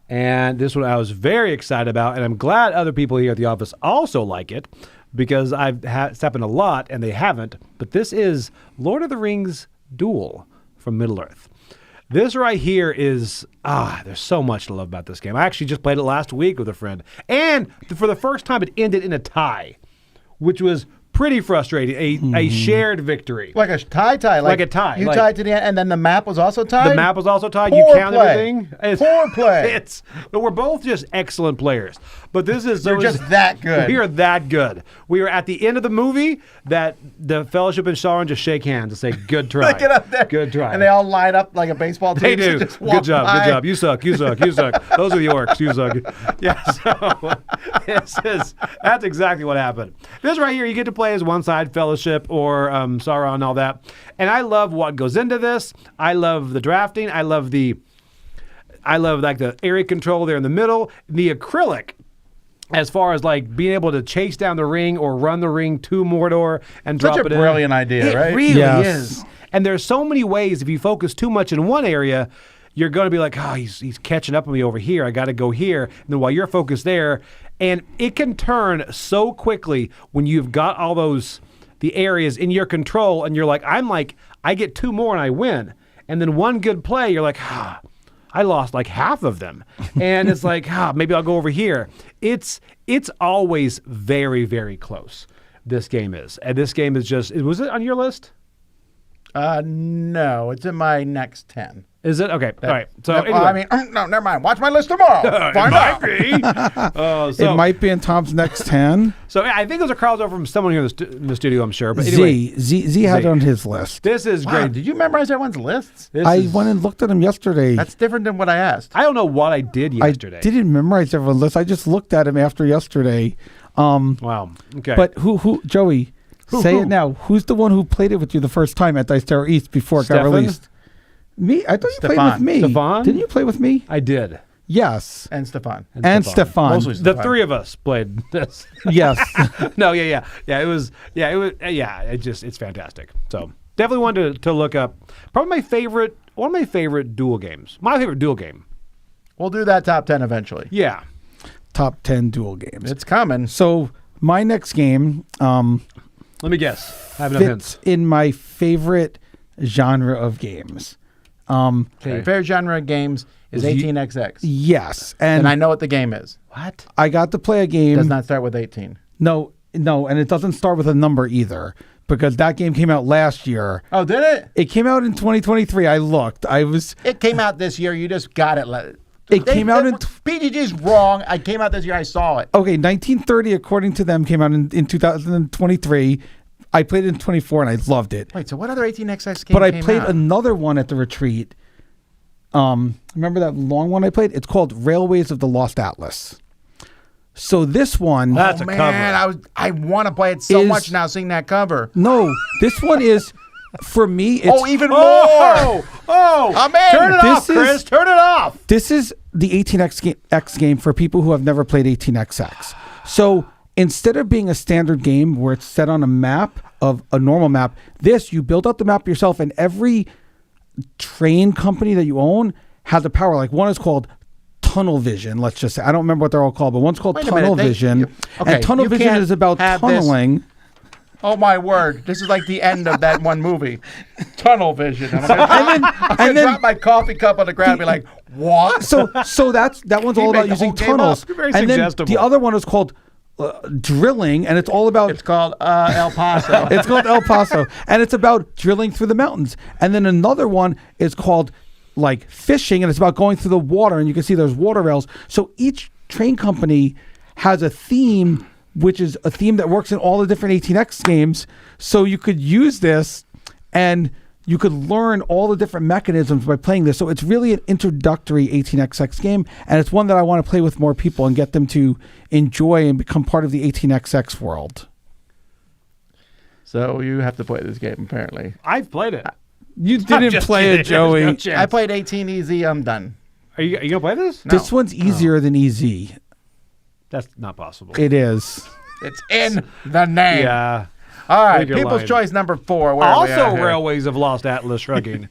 And this one I was very excited about. And I'm glad other people here at the office also like it because it's happened a lot and they haven't. But this is Lord of the Rings Duel from Middle-earth. This right here is, there's so much to love about this game. I actually just played it last week with a friend. And for the first time, it ended in a tie, which was pretty frustrating. A shared victory. Like a tie. Like a tie. You Like- tied to the end, and then the map was also tied? The map was also tied. Poor You count play. everything. Poor play. But we're both just excellent players. But this is You're just that good. We are that good. We are at the end of the movie that the Fellowship and Sharon just shake hands and say, "Good try." They get up there. Good try. And they all line up like a baseball team. They do. Just Good walk job. by. Good job. You suck. You suck. You suck. Those are the orcs. You suck. Yeah. So that's exactly what happened. This right here, you get to play as one side, Fellowship or Sauron and all that. And I love what goes into this. I love the drafting. I love like the area control there in the middle. The acrylic, as far as like being able to chase down the ring or run the ring to Mordor and Such drop a it in. brilliant idea, It right? really Yes. is. And there's so many ways, if you focus too much in one area, you're going to be like, oh, he's catching up on me over here. I got to go here. And then while you're focused there, and it can turn so quickly when you've got all the areas in your control, and you're like, I get 2 more and I win. And then one good play, you're like, I lost like half of them. And it's like, maybe I'll go over here. It's always very, very close. This game is. And this game is just, was it on your list? No, it's in my next 10. Is it? Okay. All right. So, No, anyway. no, never mind. Watch my list tomorrow. Find out. It might be in Tom's next 10. So I think those are crowds over from someone here in the studio, I'm sure. But anyway, Z had it on his list. this is Wow, great. did you memorize everyone's lists? I went and looked at him yesterday. That's different than what I asked. I don't know what I did yesterday. I didn't memorize everyone's list. I just looked at him after yesterday. Wow. Okay. But who Joey, say it now. Who's the one who played it with you the first time at Dice Tower East before it got Stefan? released? Me? I thought you played Stefan. with me. Stefan? Didn't you play with me? I did. Yes. And Stefan. And Stefan. Mostly The Stefan. 3 of us played this. Yes. No, yeah. It's fantastic. So definitely wanted to look up. Probably one of my favorite duel games. My favorite duel game. We'll do that top 10 eventually. Yeah. Top 10 duel games. It's coming. So my next game Let me guess. I have enough hints. fits in my favorite genre of games. Okay. Favorite genre of games is 18XX. Yes. And And I know what the game is. What? I got to play a game. Does not start with 18. No, and it doesn't start with a number either, because that game came out last year. Oh, did it? It came out in 2023. I looked. It came out this year. You just got it. Came out in PGG's wrong. I came out this year. I saw it. Okay, 1930, according to them, came out in 2023. I played it in 24 and I loved it. Wait, so what other 18XX game But I came played out? another one at the retreat. Remember that long one I played? It's called Railways of the Lost Atlas. So this one, That's a Man, cover. I want to play it so Is- much now seeing that cover. no, this one is for me. It's, Even more. Oh! I'm in. Turn it This off, Chris. is- Turn it off. This is the 18X game for people who have never played 18XX. So instead of being a standard game where it's set on a map of a normal map, this, you build out the map yourself, and every train company that you own has a power. Like one is called Tunnel Vision, let's just say. I don't remember what they're all called, but one's called Wait a Tunnel minute, Vision. okay, And Tunnel you Vision can't is about have this- tunneling. Oh my word! This is like the end of that one movie, Tunnel Vision. I'm gonna drop my coffee cup on the ground and be like, "What?" So that one's all made about the using whole game tunnels. up. You're very And then suggestible. the other one is called drilling, and it's all about It's called El Paso. It's called El Paso, and it's about drilling through the mountains. And then another one is called like fishing, and it's about going through the water, and you can see there's water rails. So each train company has a theme, which is a theme that works in all the different 18X games. So you could use this, and you could learn all the different mechanisms by playing this. So it's really an introductory 18XX game, and it's one that I want to play with more people and get them to enjoy and become part of the 18XX world. So you have to play this game. Apparently, I've played it. You didn't just play kidding. it, Joey. There's no chance. I played 18 Easy. I'm done. Are you gonna play this? No. This one's easier than easy. That's not possible. It is. It's in the name. Yeah. All right. think you're People's lying. Choice number 4. Where are we at Also, here? Railways of Lost Atlas shrugging.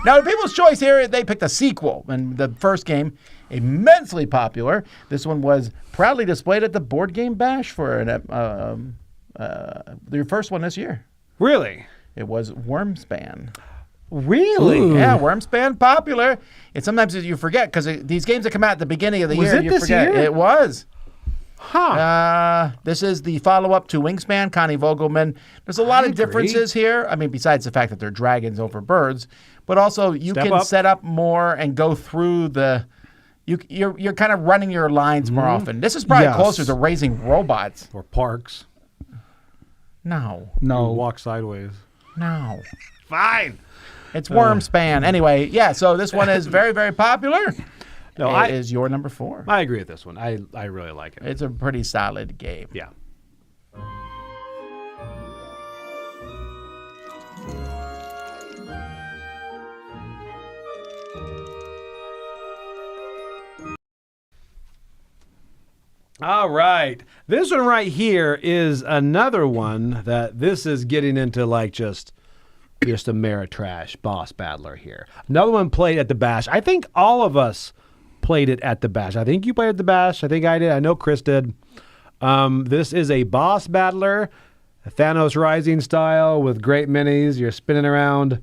Now, the People's Choice here, they picked a sequel. And the first game, immensely popular. This one was proudly displayed at the Board Game Bash for the first one this year. Really? It was Wormspan. Really? Ooh. Yeah, Wormspan, popular. It's sometimes you forget because these games that come out at the beginning of the Was year, it you this forget. year? It was. This is the follow-up to Wingspan, Connie Vogelman. There's a lot of differences here. I mean, besides the fact that they're dragons over birds, but also you can set up more and go through the. You're kind of running your lines more often. This is probably closer to raising robots or parks. No. Walk sideways. No. Fine. It's Wormspan. Anyway, so this one is very, very popular. No, it is your number 4. I agree with this one. I really like it. It's a pretty solid game. Yeah. All right. This one right here is another one that this is getting into like just a Ameritrash boss battler here. Another one played at the Bash. I think all of us played it at the Bash. I think you played at the Bash. I think I did. I know Chris did. This is a boss battler, a Thanos Rising style with great minis. You're spinning around.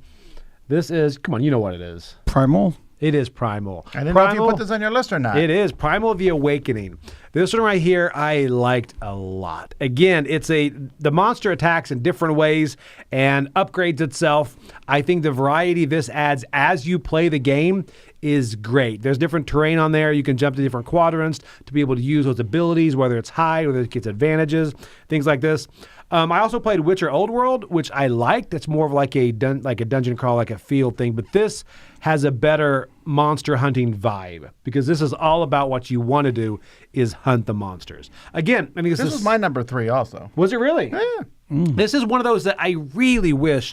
This is, come on, you know what it is. Primal? It is Primal. I didn't know if you put this on your list or not. It is Primal the Awakening. This one right here, I liked a lot. Again, the monster attacks in different ways and upgrades itself. I think the variety this adds as you play the game is great. There's different terrain on there. You can jump to different quadrants to be able to use those abilities, whether it's hide, whether it gets advantages, things like this. I also played Witcher Old World, which I liked. It's more of like a dungeon crawl, like a field thing. But this has a better monster hunting vibe because this is all about what you want to do is hunt the monsters. Again, I mean, this was my number 3 also. Was it really? Yeah. This is one of those that I really wish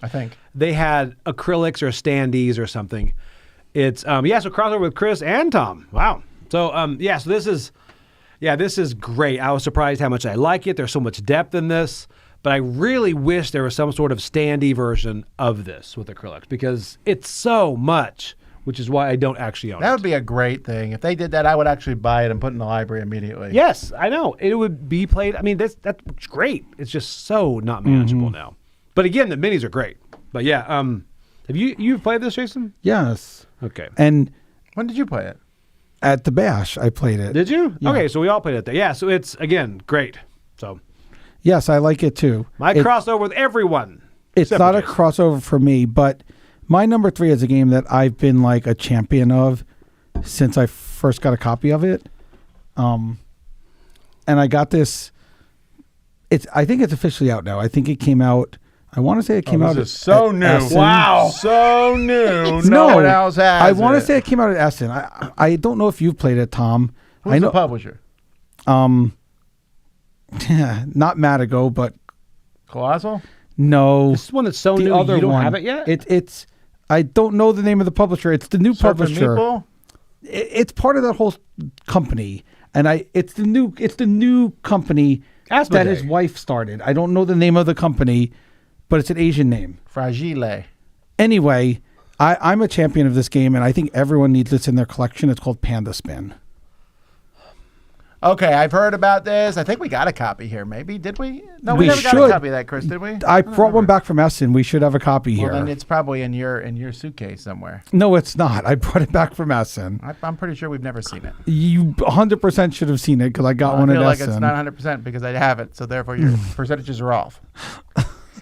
they had acrylics or standees or something. It's so crossover with Chris and Tom. Wow. So so this is great. I was surprised how much I like it. There's so much depth in this. But I really wish there was some sort of standee version of this with acrylics because it's so much, which is why I don't actually own it. That would be a great thing. If they did that, I would actually buy it and put it in the library immediately. Yes, I know. It would be played. I mean, that's great. It's just so not manageable now. But again, the minis are great. But yeah, have you played this, Jason? Yes. Okay. And when did you play it? At the Bash, I played it. Did you? Yeah. Okay, so we all played it there. Yeah, so it's, again, great. So... Yes, I like it too. My crossover with everyone. It's not a crossover for me, but my number 3 is a game that I've been like a champion of since I first got a copy of it. And I got this. I think it's officially out now. I think it came out. I want to say it came out. This is so new. Essen. Wow, so new. No one else has. I want to say it came out at Essen. I don't know if you've played it, Tom. Who's the publisher? Not Matago, but Colossal? No. This is one that's so new you don't have it yet? It's I don't know the name of the publisher. It's the new publisher. Meatball? It's part of that whole company. And it's the new company that his wife started. I don't know the name of the company, but it's an Asian name. Fragile. Anyway, I'm a champion of this game, and I think everyone needs this in their collection. It's called Panda Spin. Okay, I've heard about this. I think we got a copy here, maybe. Did we? No, we We never got should. a copy of that, Chris, did we? I brought one back from Essen. We should have a copy here. Well, then it's probably in your suitcase somewhere. No, it's not. I brought it back from Essen. I'm pretty sure we've never seen it. You 100% should have seen it because I got one I at feel like Essen. it's not 100% because I have it, so therefore your percentages are off.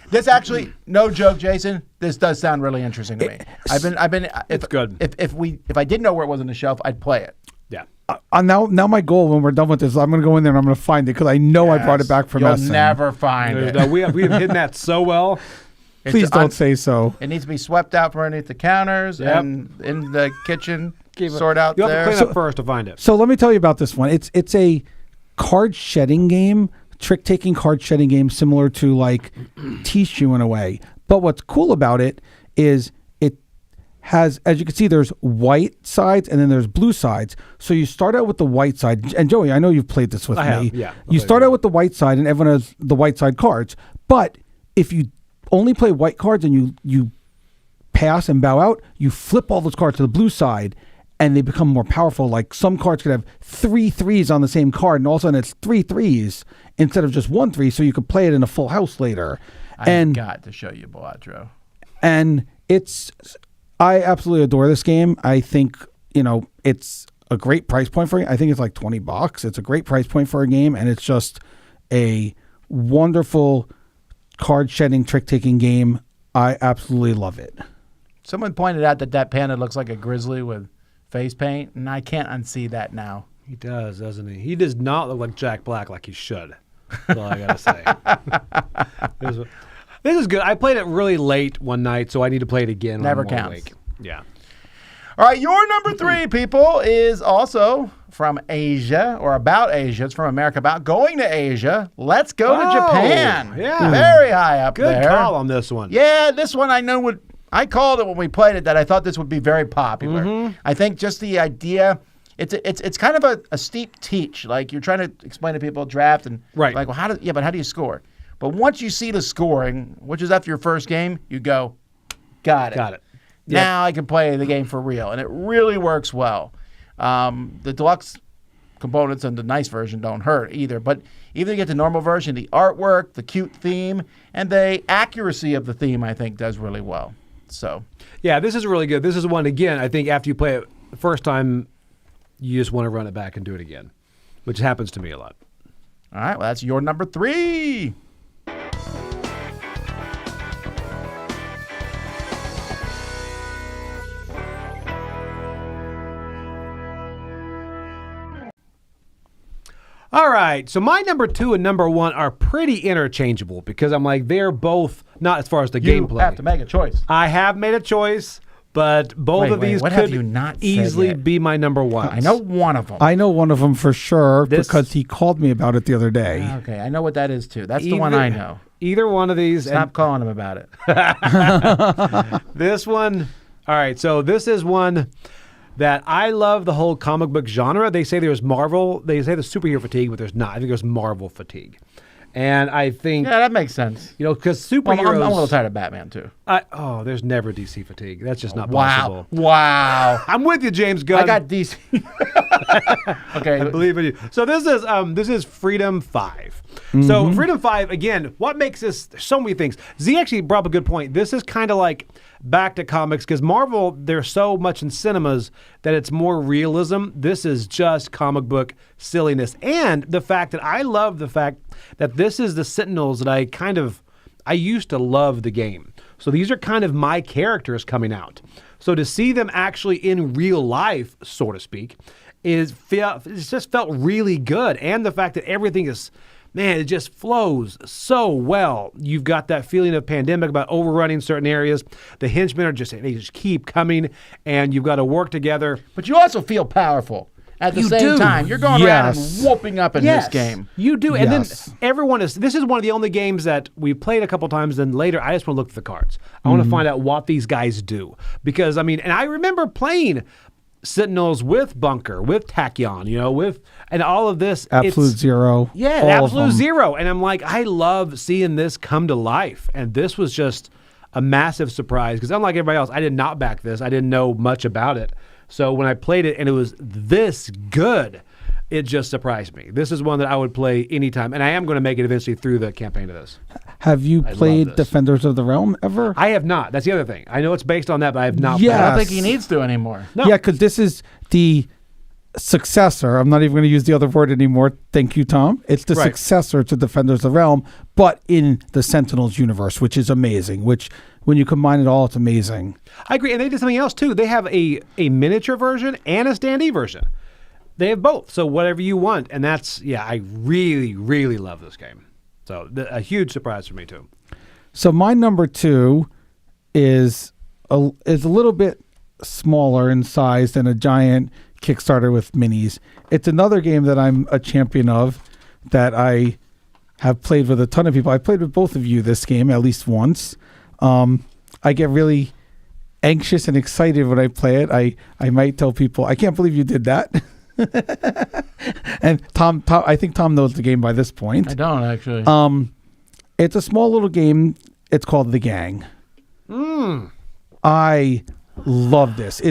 This actually, no joke, Jason. This does sound really interesting to me. I've been. It's good. If I didn't know where it was on the shelf, I'd play it. Yeah. Now my goal when we're done with this, I'm going to go in there and I'm going to find it because I know I brought it back from Essen. You'll never find it. No, we have hidden that so well. Please don't say so. It needs to be swept out from underneath the counters and in the kitchen. Sort out You'll there. have to clean up first to find it. So let me tell you about this one. It's a card shedding game, trick taking card shedding game, similar to like Tishu in a way. But what's cool about it is it has, as you can see, there's white sides and then there's blue sides. So you start out with the white side. And Joey, I know you've played this with me. Yeah. You start out with the white side and everyone has the white side cards. But if you only play white cards and you pass and bow out, you flip all those cards to the blue side and they become more powerful. Like some cards could have 3 3s on the same card and all of a sudden it's 3 3s instead of just 1 3. So you could play it in a full house later. I've got to show you, Boatro. And I absolutely adore this game. I think, it's a great price point for it. I think it's like $20. It's a great price point for a game, and it's just a wonderful card shedding, trick taking game. I absolutely love it. Someone pointed out that panda looks like a grizzly with face paint, and I can't unsee that now. He does, doesn't he? He does not look like Jack Black like he should. That's all I got to say. This is good. I played it really late one night, so I need to play it again. Never when I'm more counts. awake. Yeah. All right, your number 3, people, is also from Asia, or about Asia. It's from America, about going to Asia. Let's go to Japan. Yeah. Very high up Good there. call on this one. Yeah, this one I know I called it when we played it that I thought this would be very popular. Mm-hmm. I think just the idea, it's kind of a steep teach. Like you're trying to explain to people draft and Right. like, well, but how do you score? But once you see the scoring, which is after your first game, you go, got it. Got it. Now I can play the game for real, and it really works well. The deluxe components and the nice version don't hurt either, but even you get the normal version, the artwork, the cute theme, and the accuracy of the theme, I think, does really well. So, Yeah, this is really good. This is one, again, I think after you play it the first time, you just want to run it back and do it again, which happens to me a lot. all right, well, that's your number 3. All right, so my number 2 and number 1 are pretty interchangeable because I'm like, they're both, not as far as the You gameplay. have to make a choice. I have made a choice, but both of these what have could you not said easily yet? be my number 1. I know one of them. I know one of them for sure This- because he called me about it the other day. Okay, I know what that is, too. That's the one I know. Either one of these. Stop calling him about it. And this one, all right, so this is one that I love the whole comic book genre. They say there's Marvel. They say there's superhero fatigue, but there's not. I think there's Marvel fatigue. And I think, Yeah, that makes sense. because Well, superheroes. I'm a little tired of Batman, too. There's never DC fatigue. That's just not Wow. possible. Wow. I'm with you, James Gunn. I got DC. Okay. I believe in you. So this is Freedom 5. So Freedom 5, again, what makes this, there's so many things. Z actually brought up a good point. This is kind of like back to comics because Marvel, they're so much in cinemas that it's more realism. This is just comic book silliness. And the fact that I love the fact that this is the Sentinels that I used to love the game. So these are kind of my characters coming out. So to see them actually in real life, so to speak, it just felt really good. And the fact that everything is, man, it just flows so well. You've got that feeling of pandemic about overrunning certain areas. The henchmen they just keep coming, and you've got to work together. But you also feel powerful at the You same do. time. You're going around and Yes. whooping up in this game. You do. And Yes. then everyone this is one of the only games that we played a couple times, then later I just want to look at the cards. I want to find out what these guys do. Because, and I remember playing Sentinels with Bunker, with Tachyon, and all of this. Absolute Zero. Yeah, all of Absolute them. Zero. And I'm like, I love seeing this come to life. And this was just a massive surprise because unlike everybody else, I did not back this. I didn't know much about it. So when I played it and it was this good, it just surprised me. This is one that I would play anytime. And I am going to make it eventually through the campaign of this. Have you love played this. Defenders of the Realm ever? I have not. That's the other thing. I know it's based on that, but I have not Yeah. I played don't it. think he needs to anymore. No. Yeah, because this is the successor. I'm not even going to use the other word anymore. Thank you, Tom. It's the Right. successor to Defenders of the Realm, but in the Sentinels universe, which is amazing. Which, when you combine it all, it's amazing. I agree. And they did something else too. They have a miniature version and a standee version. They have both. So whatever you want. And I really, really love this game. So a huge surprise for me too. So my number 2 is a little bit smaller in size than a giant Kickstarter with minis. It's another game that I'm a champion of that I have played with a ton of people. I played with both of you this game at least once. I get really anxious and excited when I play it. I might tell people, I can't believe you did that. And Tom, I think Tom knows the game by this point. I don't, actually. It's a small little game. It's called The Gang. I love this.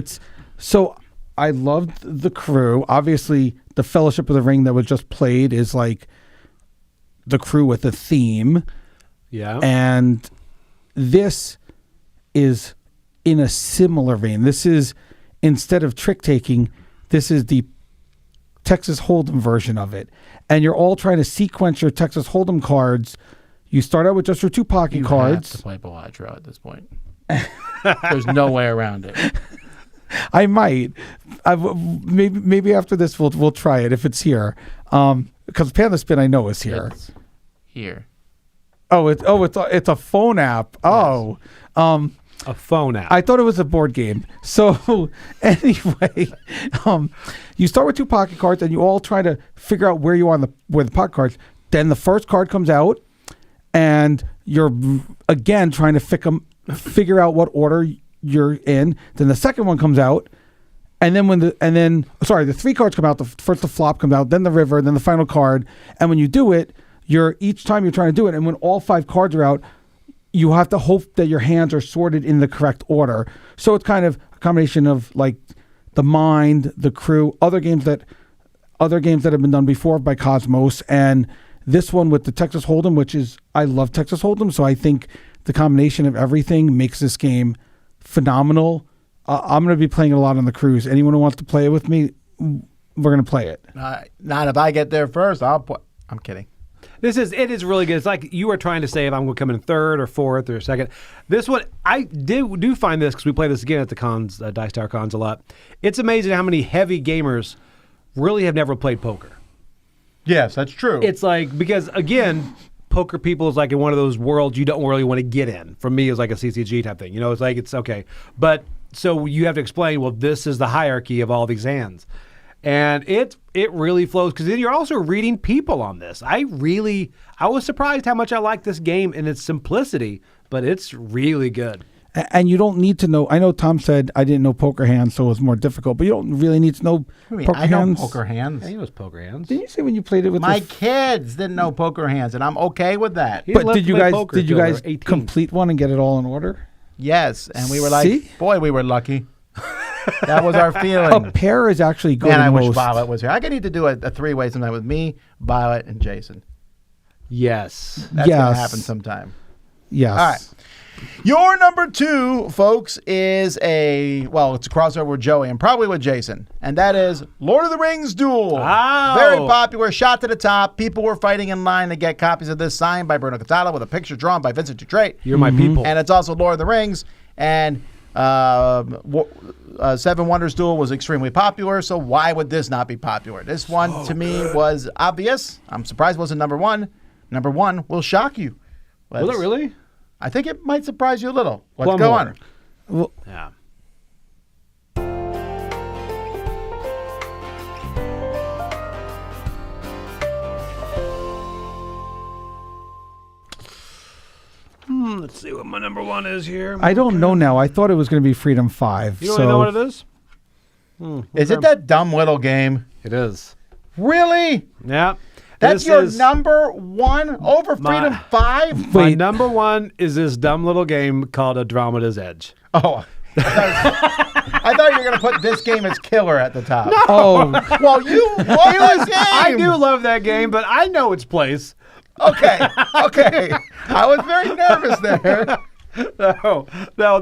I loved the crew. Obviously, the Fellowship of the Ring that was just played is like the crew with a theme. Yeah. And this is in a similar vein. This is, instead of trick taking, This is the Texas Hold'em version of it. And you're all trying to sequence your Texas Hold'em cards. You start out with just your 2 pocket cards. You have to play Bellagio at this point. There's no way around it. I might. Maybe after this we'll try it if it's here. Because Panda Spin I know is here. It's here. It's a phone app. Oh. A phone app. I thought it was a board game. So anyway, you start with 2 pocket cards and you all try to figure out where you are where the pocket cards. Then the first card comes out and you're again trying to figure out what order you're in. Then the second one comes out. And then the 3 cards come out. First the flop comes out, then the river, then the final card. And when you do it, each time you're trying to do it, and when all 5 cards are out, you have to hope that your hands are sorted in the correct order. So it's kind of a combination of like the Mind, the Crew, other games that have been done before by Cosmos, and this one with the Texas Hold'em, which is I love Texas Hold'em, so I think the combination of everything makes this game phenomenal. I'm going to be playing it a lot on the cruise. Anyone who wants to play it with me, we're going to play it. Not if I get there first. I'm kidding. It is really good. It's like you were trying to say if I'm going to come in 3rd or 4th or 2nd. This one, I do find this because we play this again at the cons, Dice Tower cons a lot. It's amazing how many heavy gamers really have never played poker. Yes, that's true. It's like, because again, poker people is like in one of those worlds you don't really want to get in. For me, it's like a CCG type thing. It's like, it's okay. But so you have to explain, well, this is the hierarchy of all these hands. And it really flows because then you're also reading people on this. I was surprised how much I like this game and its simplicity, but it's really good. And you don't need to know. I know Tom said I didn't know poker hands, so it was more difficult. But you don't really need to know poker I know hands. poker hands. Yeah, he knows poker hands. Didn't you say when you played it with my kids didn't know poker hands, and I'm okay with that. But did you guys complete one and get it all in order? Yes, and we were like, See? boy, we were lucky. That was our feeling. A pair is actually good. Man, I wish most. Violet was here. I need to do a 3-way sometime with me, Violet, and Jason. Yes. That's going to happen sometime. Yes. All right. Your number 2, folks, is it's a crossover with Joey and probably with Jason, and that is Lord of the Rings Duel. Oh. Very popular, shot to the top. People were fighting in line to get copies of this signed by Bruno Catala with a picture drawn by Vincent Dutrait. You're my people. And it's also Lord of the Rings, and Seven Wonders Duel was extremely popular, so why would this not be popular? This one, to me, was obvious. I'm surprised it wasn't number 1. Number 1 will shock you. Will it really? I think it might surprise you a little. Let's go on. Well, Yeah. Let's see what my number 1 is here. I don't know now. I thought it was going to be Freedom 5. You don't even know what it is? Is it that dumb little game? It is. Really? Yeah. That's your number 1 over Freedom 5? My number 1 is this dumb little game called Andromeda's Edge. Oh. I thought you were going to put this game as killer at the top. No. Oh. Well, you love this game. I do love that game, but I know its place. Okay. I was very nervous there. No,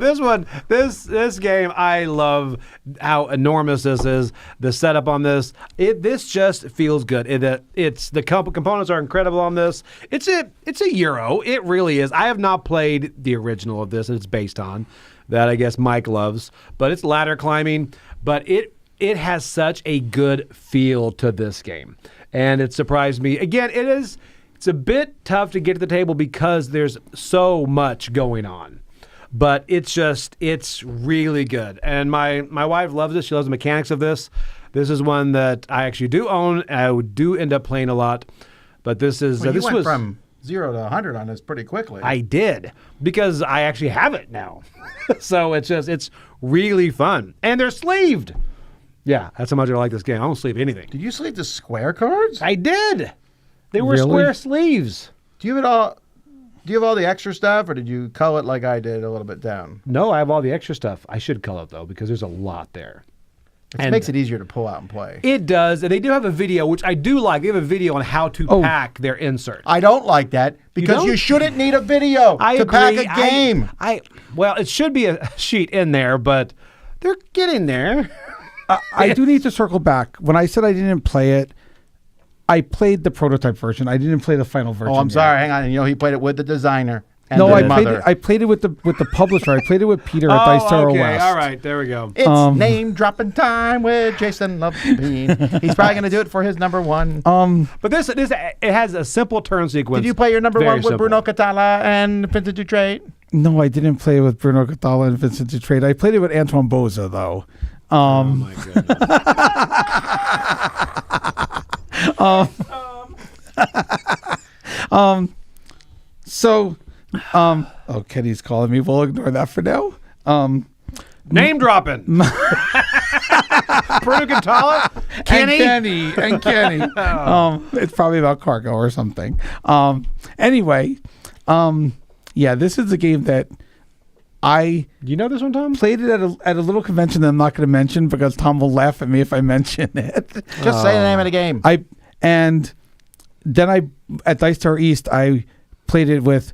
this game, I love how enormous this is. The setup on this, this just feels good. It's the components are incredible on this. It's a Euro. It really is. I have not played the original of this. It's based on that. I guess Mike loves, but it's ladder climbing. But it has such a good feel to this game, and it surprised me. Again, It's a bit tough to get to the table because there's so much going on. But it's really good. And my wife loves this. She loves the mechanics of this. This is one that I actually do own. I do end up playing a lot. But this is... Well, this went was from 0 to 100 on this pretty quickly. I did. Because I actually have it now. So it's really fun. And they're sleeved. Yeah, that's how much I like this game. I don't sleeve anything. Did you sleeve the square cards? I did. They were Really? square sleeves. Do you have all the extra stuff, or did you cull it like I did a little bit down? No, I have all the extra stuff. I should cull it, though, because there's a lot there. It makes it easier to pull out and play. It does. And they do have a video, which I do like. They have a video on how to pack their inserts. I don't like that because you shouldn't need a video to pack a game. Well, it should be a sheet in there, but they're getting there. I do need to circle back. When I said I didn't play it, I played the prototype version. I didn't play the final version. Oh, I'm yet. sorry. Hang on. He played it with the designer. And No, the I played mother. it. I played it with the publisher. I played it with Peter at Dice Tower okay. West. All right, there we go. It's name dropping time with Jason Levine. He's probably going to do it for his number one. But this it has a simple turn sequence. Did you play your number Very one with simple. Bruno Catala and Vincent Dutrait? No, I didn't play it with Bruno Catala and Vincent Dutrait. I played it with Antoine Boza though. Oh my goodness. So, oh, Kenny's calling me. We'll ignore that for now. Name dropping. Bruno Catala, Kenny. And Kenny. It's probably about cargo or something. Anyway, yeah, this is a game that I Do you know this one, Tom? played it at a little convention that I'm not going to mention because Tom will laugh at me if I mention it. Just say the name of the game. Then at Dice Tower East, I played it with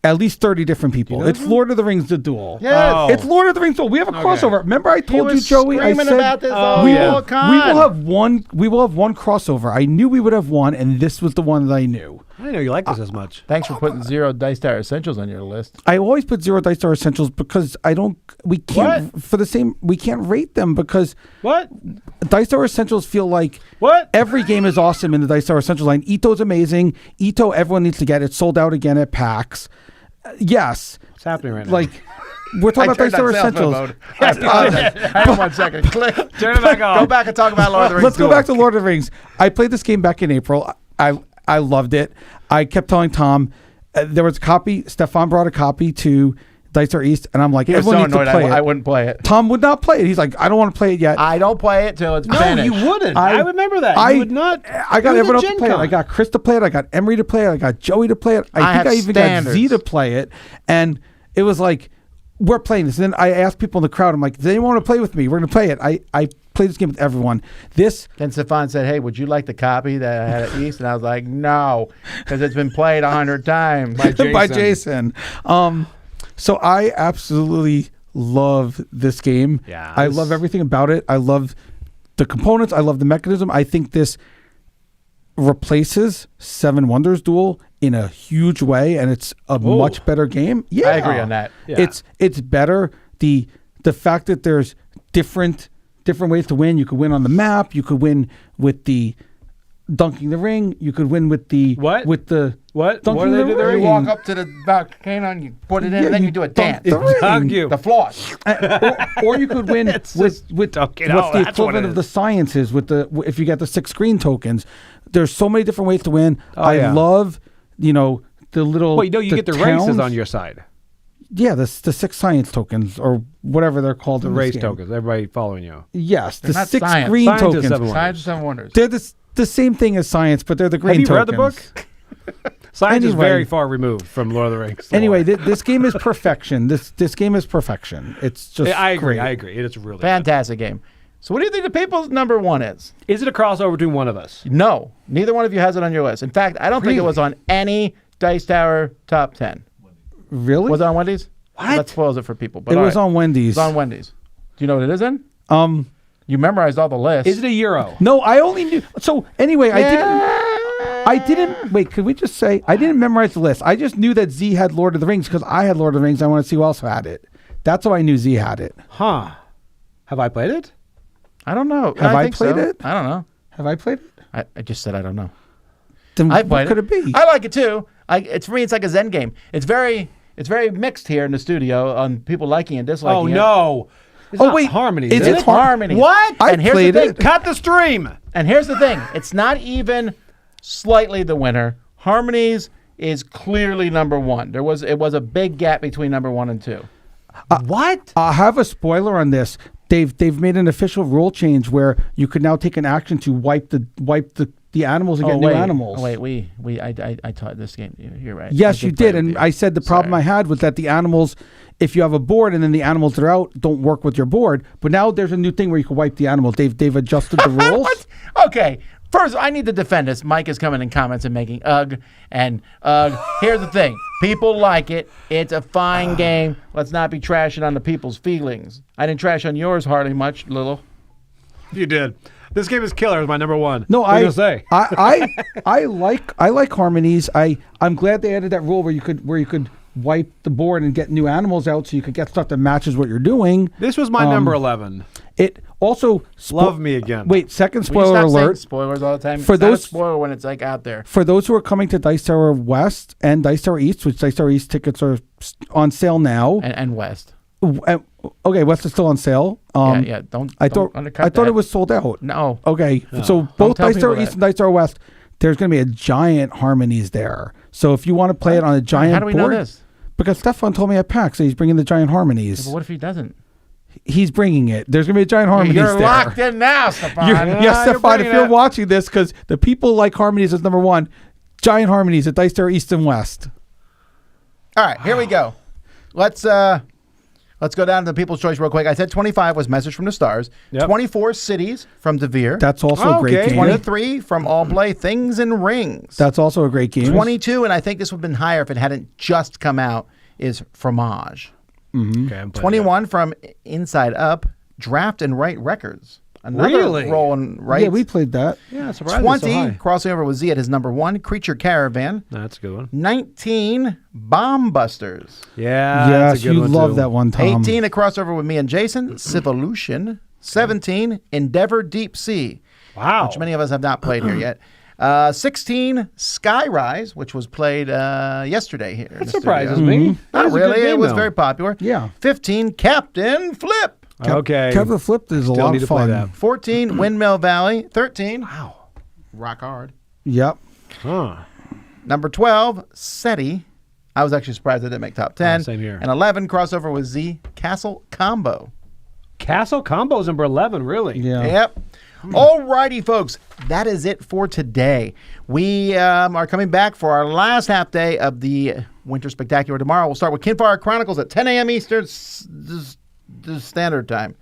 at least 30 different people. know It's this one? Lord of the Rings: The Duel. Yes. Oh. It's Lord of the Rings: Duel. We have a crossover. Remember, I told you, was Joey. I screaming said about this all we, yeah. will, con. we will have one. We will have one crossover. I knew we would have one, and this was the one that I knew. I didn't know you like this as much. Thanks for putting 0 Dice Tower Essentials on your list. I always put 0 Dice Tower Essentials because we can't rate them because What? Dice Tower Essentials feel like What? every game is awesome in the Dice Tower Essentials line. Ito's amazing. Ito, everyone needs to get. It's sold out again at PAX. Yes. What's happening right now? Like, we're talking about Dice Tower Essentials. I apologize. Hang on 1 second. Click. Turn it back off. Go back and talk about Lord of the Rings. Let's go Duel. back to Lord of the Rings. I played this game back in April. I loved it. I kept telling Tom, there was a copy. Stefan brought a copy to Dice Tower East, and I'm like, He was everyone so needs to annoyed play I it. wouldn't play it. Tom would not play it. He's like, I don't want to play it yet. I don't play it till it's No, finished. you wouldn't. I remember that. You would not. I got It was everyone a else to Gen play it. Con. I got Chris to play it. I got Emery to play it. I got Joey to play it. I have think I even standards. got Z to play it. And it was like, we're playing this. And then I asked people in the crowd, I'm like, does anyone want to play with me? We're going to play it. I played this game with everyone. Then Stefan said, hey, would you like the copy that I had at East? And I was like, no, because it's been played 100 times. by Jason. So I absolutely love this game. Yeah, I love everything about it. I love the components. I love the mechanism. I think this replaces Seven Wonders Duel in a huge way, and it's a much better game. Yeah, I agree on that. Yeah. It's better. The fact that there's different ways to win. You could win on the map. You could win with the dunking the ring. You could win with the What? with the What? dunking What do they do the You ring? walk up to the volcano and you put it in, Yeah, and then you you do a dunk dance. the ring. Dunk you. The floss. or you could win with dunking. what's Oh, the that's what equivalent it of the is. sciences with if you get the 6 green tokens. There's so many different ways to win. I yeah. love the little. Well, you get the races towns. on your side. Yeah, the 6 science tokens or whatever they're called. The in this race game. tokens. Everybody following you. Yes, the not 6 science. green Science is tokens. 7 wonders. Science of Seven Wonders. They're the same thing as science, but they're the green Have you tokens. read the book? Science is Anyway. very far removed from Lord of the Rings. Anyway, this game is perfection. This game is perfection. It's just. I agree. great. I agree. It is really Fantastic game. So what do you think the people's number one is? good. Is it a crossover between one of us? No. Neither one of you has it on your list. In fact, I don't think it Really? was on any Dice Tower top 10. Really? Was it on Wendy's? What? That spoils it for people. But It all was right. on Wendy's. It's on Wendy's. Do you know what it is in? You memorized all the lists. Is it a Euro? No, I only knew. So anyway, I didn't. Wait, could we just say I didn't memorize the list? I just knew that Z had Lord of the Rings because I had Lord of the Rings. I want to see who else had it. That's how I knew Z had it. Huh. Have I played it? I don't know. Have I think played so. it? I don't know. Have I played it? I just said I don't know. Then I what played could it be? I like it too. It's for me. It's like a Zen game. It's very mixed here in the studio on people liking and disliking. Oh it. no. It's Oh, not wait. Harmony. Is It's it harmony. What? I And here's played the thing. it. Cut the stream. And here's the thing. It's not even slightly the winner. Harmonies is clearly number one. It was a big gap between number 1 and 2. What? I have a spoiler on this. They've made an official rule change where you could now take an action to wipe the animals and get new animals. Oh, wait, I taught this game. You're right. Yes, I you play did. with And you. I said the problem Sorry. I had was that the animals, if you have a board and then the animals that are out don't work with your board. But now there's a new thing where you can wipe the animals. They've adjusted the rules. What? Okay. First, I need to defend this. Mike is coming in comments and making ugh and ugh. Here's the thing. People like it. It's a fine game. Let's not be trashing on the people's feelings. I didn't trash on yours hardly much, Little. You did. This game is killer. Is my number one. No, what are you gonna say? I like harmonies. I'm glad they added that rule where you could wipe the board and get new animals out, so you could get stuff that matches what you're doing. This was my number 11. It also Love me again. Wait, second Will you spoiler stop saying alert. spoilers all the time. For It's not a those- spoiler when it's like out there. For those who are coming to Dice Tower West and Dice Tower East, which Dice Tower East tickets are on sale now. And West. Okay, West is still on sale. Yeah. I don't thought undercut it that. was sold out. No. Okay, so both tell Dice Tower people East that. and Dice Tower West, there's going to be a giant harmonies there. So if you want to play it on a giant How do we board, know this? because Stefan told me at PAX that he's bringing the giant harmonies. But what if he doesn't? He's bringing it. There's going to be a giant harmonies You're there. locked in now, Stefan. Yes, you're Stefan, if bringing you're it. watching this, because the people like harmonies as number one, giant harmonies at Dice Tower East and West. All right, here we go. Let's go down to the People's Choice real quick. I said 25 was Message from the Stars. Yep. 24 Cities from Devere. That's also a great Okay. game. 23 from Allplay, Things and Rings. That's also a great game. 22, and I think this would have been higher if it hadn't just come out, is Fromage. Okay, I'm playing 21 from Inside Up, Draft and Write Records. Another Really? roll and write. Yeah, we played that. it. Yeah, surprised 20, it's so high. crossing over with Z at his number 1, Creature Caravan. That's a good one. 19, Bomb Busters. Yeah, Yes, that's a good you one love too. that one, Tom. 18, a crossover with me and Jason, Civolution. 17, Endeavor Deep Sea, Wow. which many of us have not played here yet. 16, Skyrise, which was played yesterday here. in That the surprises studio. me. That Not is a good really. It game, was though. very popular. Yeah. 15, Captain Flip. Okay. Kevin Flip is a Still lot need of to play fun. that. 14, Windmill Valley. 13, wow, Rock Hard. Yep. Huh. Number 12, SETI. I was actually surprised it didn't make top 10. same here. And 11, crossover with Z, Castle Combo. Castle Combo's number 11, really? Yeah. Yep. All righty, folks. That is it for today. We are coming back for our last half day of the Winter Spectacular tomorrow. We'll start with Kinfire Chronicles at 10 a.m. Eastern Standard Time.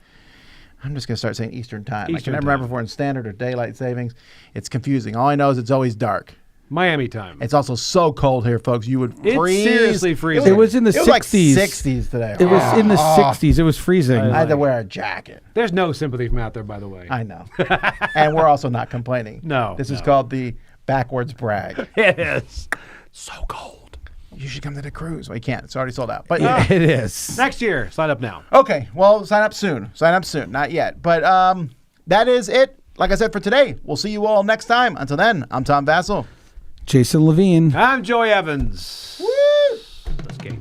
I'm just going to start saying Eastern Time. I Eastern can never remember if we're in Standard or Daylight Savings. It's confusing. All I know is it's always dark. Miami time. It's also so cold here, folks. You would It's freeze. seriously freezing. It was in the It was like 60s. 60s today. It was in the 60s. It was freezing. I had to wear a jacket. There's no sympathy from out there, by the way. I know. And we're also not complaining. No, This is no. called the backwards brag. It is. So cold. You should come to the cruise. Well, you can't. It's already sold out. But Yeah, it is. Next year, sign up now. okay. Well, sign up soon. Sign up soon. Not yet. But that is it. Like I said for today, we'll see you all next time. Until then, I'm Tom Vasel. Jason Levine. I'm Joy Evans. Woo! Let's game.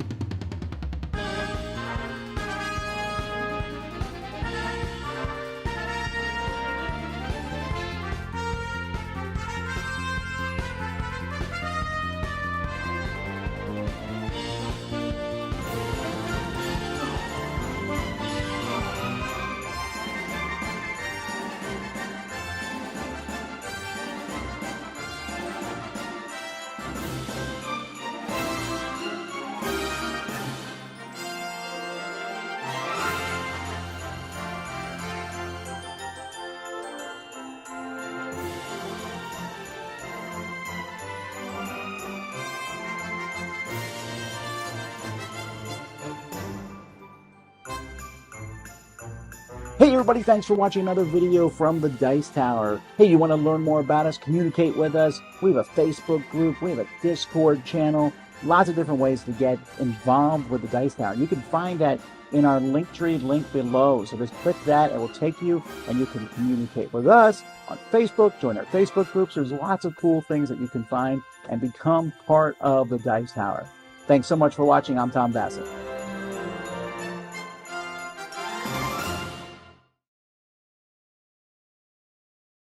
Hey everybody, thanks for watching another video from the Dice Tower. Hey, you want to learn more about us, communicate with us? We have a Facebook group, we have a Discord channel, lots of different ways to get involved with the Dice Tower. You can find that in our Linktree link below. So just click that, it will take you and you can communicate with us on Facebook, join our Facebook groups. There's lots of cool things that you can find and become part of the Dice Tower. Thanks so much for watching. I'm Tom Vasel.